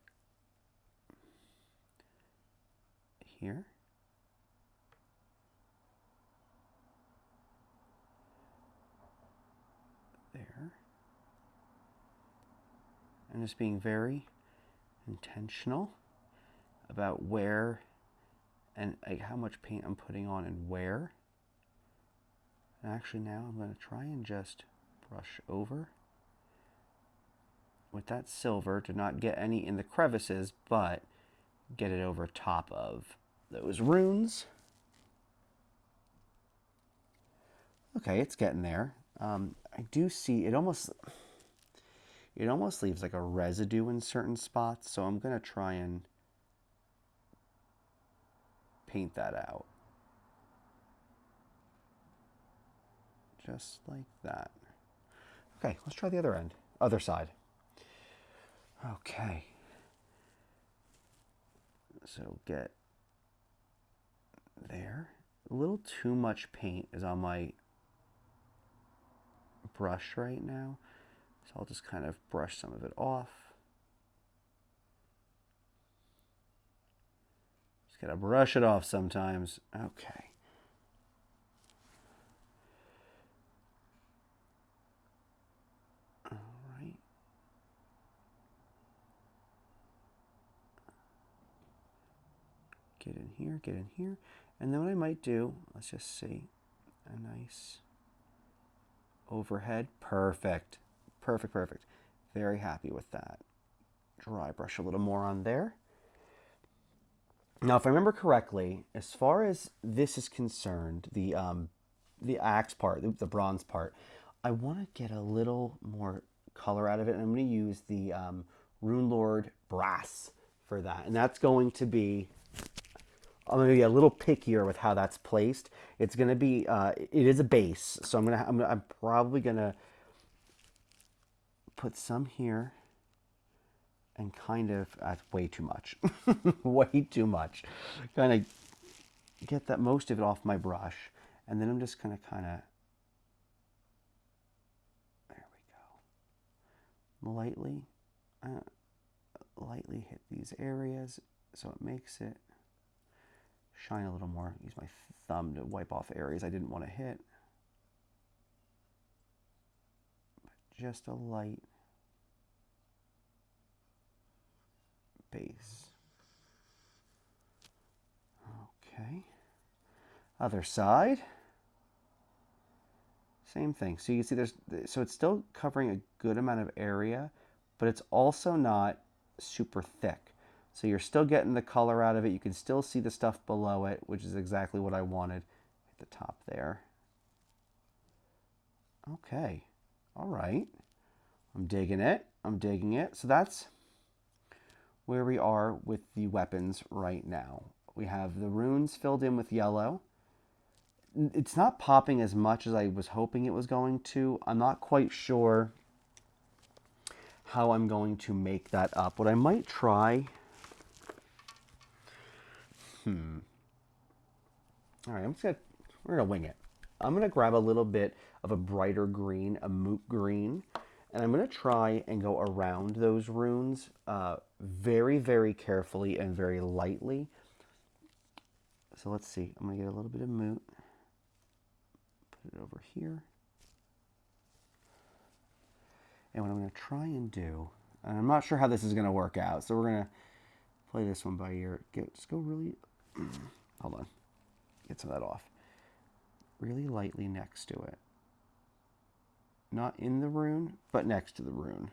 here. There. And just being very intentional about where and like how much paint I'm putting on and where. And actually now I'm going to try and just brush over with that silver to not get any in the crevices, but get it over top of those runes. Okay, it's getting there. I do see it almost leaves like a residue in certain spots, so I'm going to try and paint that out. Just like that. Okay, let's try the other side. Okay. So get there. A little too much paint is on my brush right now, so I'll just kind of brush some of it off. Just gotta brush it off sometimes. Okay. All right. Get in here, get in here. And then what I might do, let's just see, a nice overhead. Perfect. Perfect, perfect. Very happy with that. Dry brush a little more on there. Now, if I remember correctly, as far as this is concerned, the axe part, the bronze part, I want to get a little more color out of it, and I'm going to use the Rune Lord Brass for that. And that's going to be, I'm going to be a little pickier with how that's placed. It's going to be, it is a base. So I'm probably going to put some here and kind of, that's way too much. Way too much. Kind of get that most of it off my brush. And then I'm just going to kind of, there we go. Lightly hit these areas so it makes it shine a little more. Use my thumb to wipe off areas I didn't want to hit. But just a light base. Okay. Other side. Same thing. So you can see so it's still covering a good amount of area, but it's also not super thick. So you're still getting the color out of it. You can still see the stuff below it, which is exactly what I wanted at the top there. Okay. All right. I'm digging it. I'm digging it. So that's where we are with the weapons right now. We have the runes filled in with yellow. It's not popping as much as I was hoping it was going to. I'm not quite sure how I'm going to make that up. What I might try... All right, we're gonna wing it. I'm gonna grab a little bit of a brighter green, a moot green, and I'm gonna try and go around those runes very, very carefully and very lightly. So let's see. I'm gonna get a little bit of moot. Put it over here. And what I'm going to try and do, and I'm not sure how this is going to work out, so we're going to play this one by ear. Just go really, hold on, get some of that off. Really lightly next to it. Not in the rune, but next to the rune.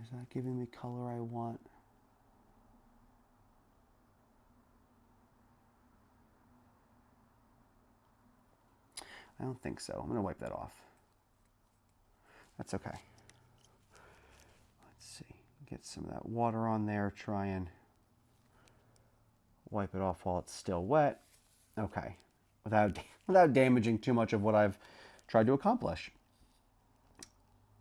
Is that giving me color I want? I don't think so. I'm going to wipe that off. That's okay. Let's see. Get some of that water on there. Try and wipe it off while it's still wet. Okay. Without damaging too much of what I've tried to accomplish.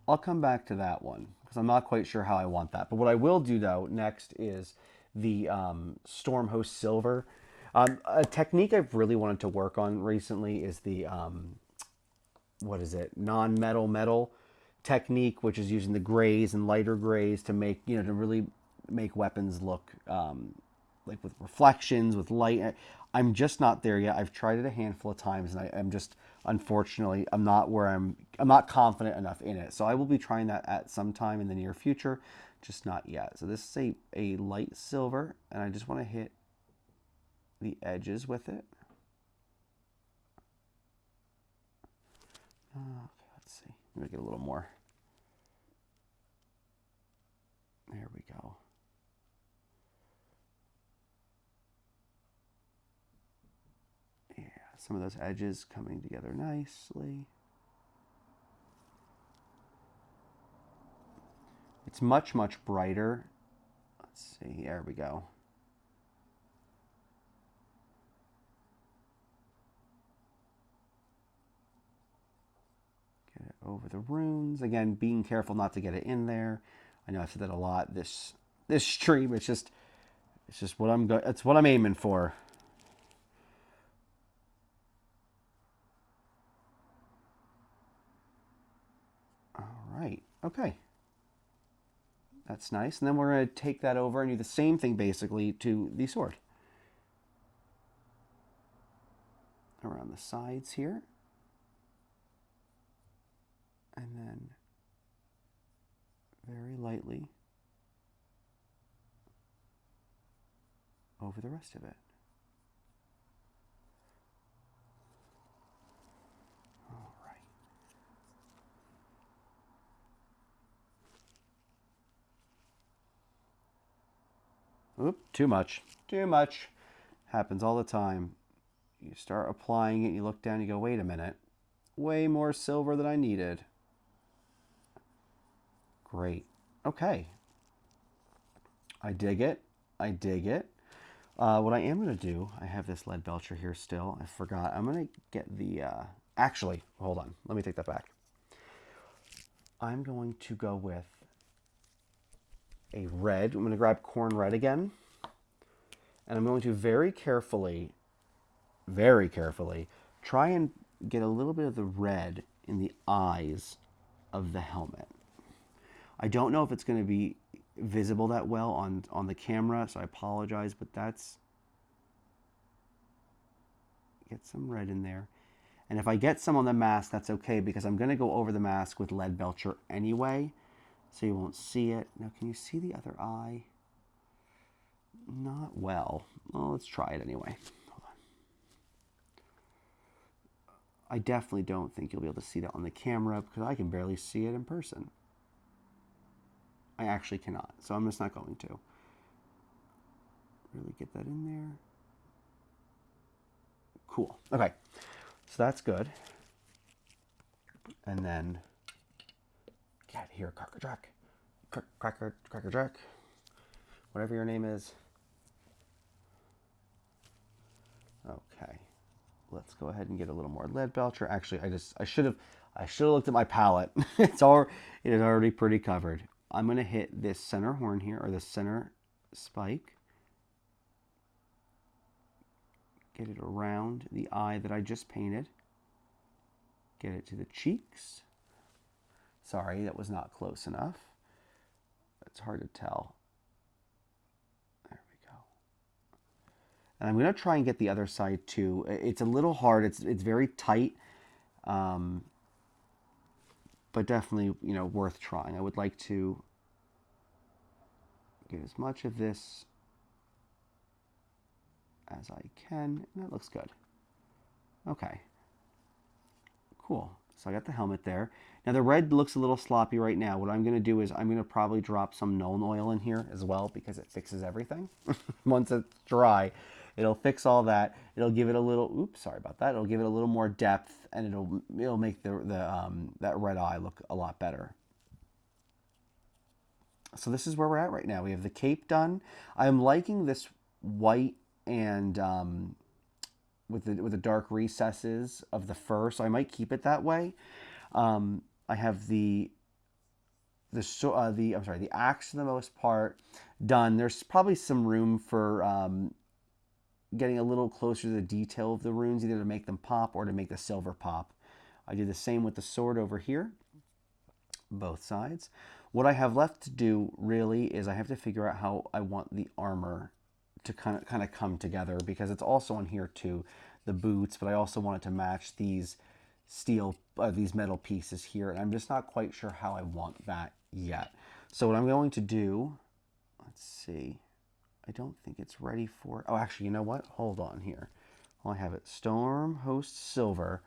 I'll come back to that one because I'm not quite sure how I want that. But what I will do, though, next is the Stormhost Silver. A technique I've really wanted to work on recently is the, what is it, non-metal metal technique, which is using the grays and lighter grays to make, to really make weapons look like with reflections, with light. I'm just not there yet. I've tried it a handful of times, and I'm just, unfortunately, I'm not confident enough in it. So I will be trying that at some time in the near future, just not yet. So this is a light silver, and I just want to hit the edges with it. Okay, let's see. I'm gonna get a little more. There we go. Yeah, some of those edges coming together nicely. It's much, much brighter. Let's see, there we go. Get it over the runes. Again, being careful not to get it in there. I know I've said that a lot this stream. It's just what it's what I'm aiming for. All right. Okay. That's nice. And then we're going to take that over and do the same thing basically to the sword. Around the sides here. And then very lightly over the rest of it. All right. Oop, too much. Too much. Happens all the time. You start applying it, you look down, you go, wait a minute, way more silver than I needed. Great. Okay. I dig it. I dig it. What I am going to do, I have this lead belcher here still. I forgot. I'm going to get the, actually, hold on. Let me take that back. I'm going to go with a red. I'm going to grab corn red again. And I'm going to very carefully, try and get a little bit of the red in the eyes of the helmet. I don't know if it's going to be visible that well on the camera, so I apologize, but that's, get some red in there. And if I get some on the mask, that's okay, because I'm going to go over the mask with lead belcher anyway, so you won't see it. Now, can you see the other eye? Not well. Well, let's try it anyway. Hold on. I definitely don't think you'll be able to see that on the camera, because I can barely see it in person. I actually cannot, so I'm just not going to. Really get that in there. Cool. Okay, so that's good. And then, get here, Karkadrak. Karkadrak. Whatever your name is. Okay. Let's go ahead and get a little more lead belcher. Actually, I should have looked at my palette. It is already pretty covered. I'm going to hit this center horn here, or the center spike. Get it around the eye that I just painted. Get it to the cheeks. Sorry, that was not close enough. It's hard to tell. There we go. And I'm going to try and get the other side too. It's a little hard. It's very tight, but definitely, you know, worth trying. I would like to get as much of this as I can. And that looks good. Okay. Cool. So I got the helmet there. Now the red looks a little sloppy right now. What I'm going to do is I'm going to probably drop some Nuln oil in here as well, because it fixes everything. Once it's dry, it'll fix all that. It'll give it a little, oops, sorry about that. It'll give it a little more depth, and it'll make that red eye look a lot better. So this is where we're at right now. We have the cape done. I'm liking this white and with the dark recesses of the fur, so I might keep it that way. I have the axe for the most part done. There's probably some room for getting a little closer to the detail of the runes, either to make them pop or to make the silver pop. I do the same with the sword over here, both sides. What I have left to do really is I have to figure out how I want the armor to kind of come together, because it's also on here too, the boots, but I also want it to match these these metal pieces here, and I'm just not quite sure how I want that yet. So what I'm going to do, let's see, I don't think it's ready for, oh, actually, you know what? Hold on here. Well, I have it, Storm Host Silver.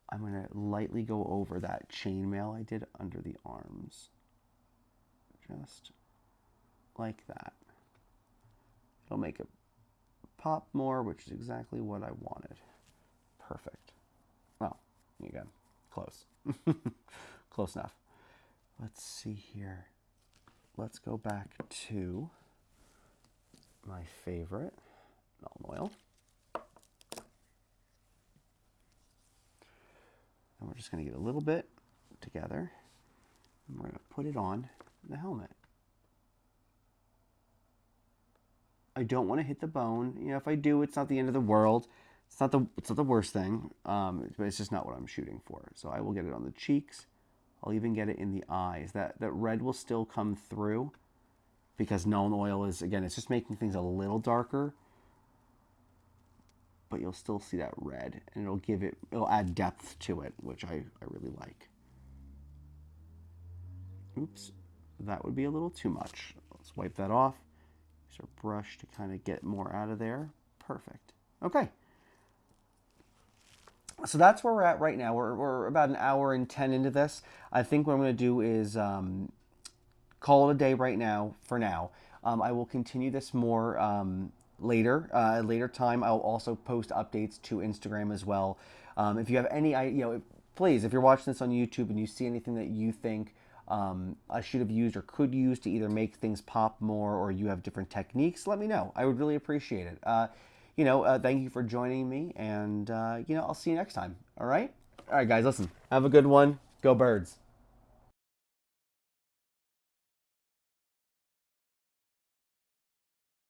I'm going to lightly go over that chainmail I did under the arms. Just like that. It'll make it pop more, which is exactly what I wanted. Perfect. Well, again, close. Close enough. Let's see here. Let's go back to my favorite, Nuln oil. And we're just going to get a little bit together, and we're going to put it on the helmet. I don't want to hit the bone. You know, if I do, it's not the end of the world. It's not the worst thing, but it's just not what I'm shooting for. So I will get it on the cheeks. I'll even get it in the eyes. That red will still come through, because Nuln oil is, again, it's just making things a little darker, but you'll still see that red, and it'll add depth to it, which I really like. Oops, that would be a little too much. Let's wipe that off. Use our brush to kind of get more out of there. Perfect. Okay. So that's where we're at right now. We're about an hour and 10 into this. I think what I'm going to do is call it a day right now, for now. I will continue this more later, later time. I'll also post updates to Instagram as well. If you have any, please, if you're watching this on YouTube and you see anything that you think I should have used or could use to either make things pop more, or you have different techniques, let me know. I would really appreciate it. Thank you for joining me, and I'll see you next time. All right, guys, listen. Have a good one. Go Birds.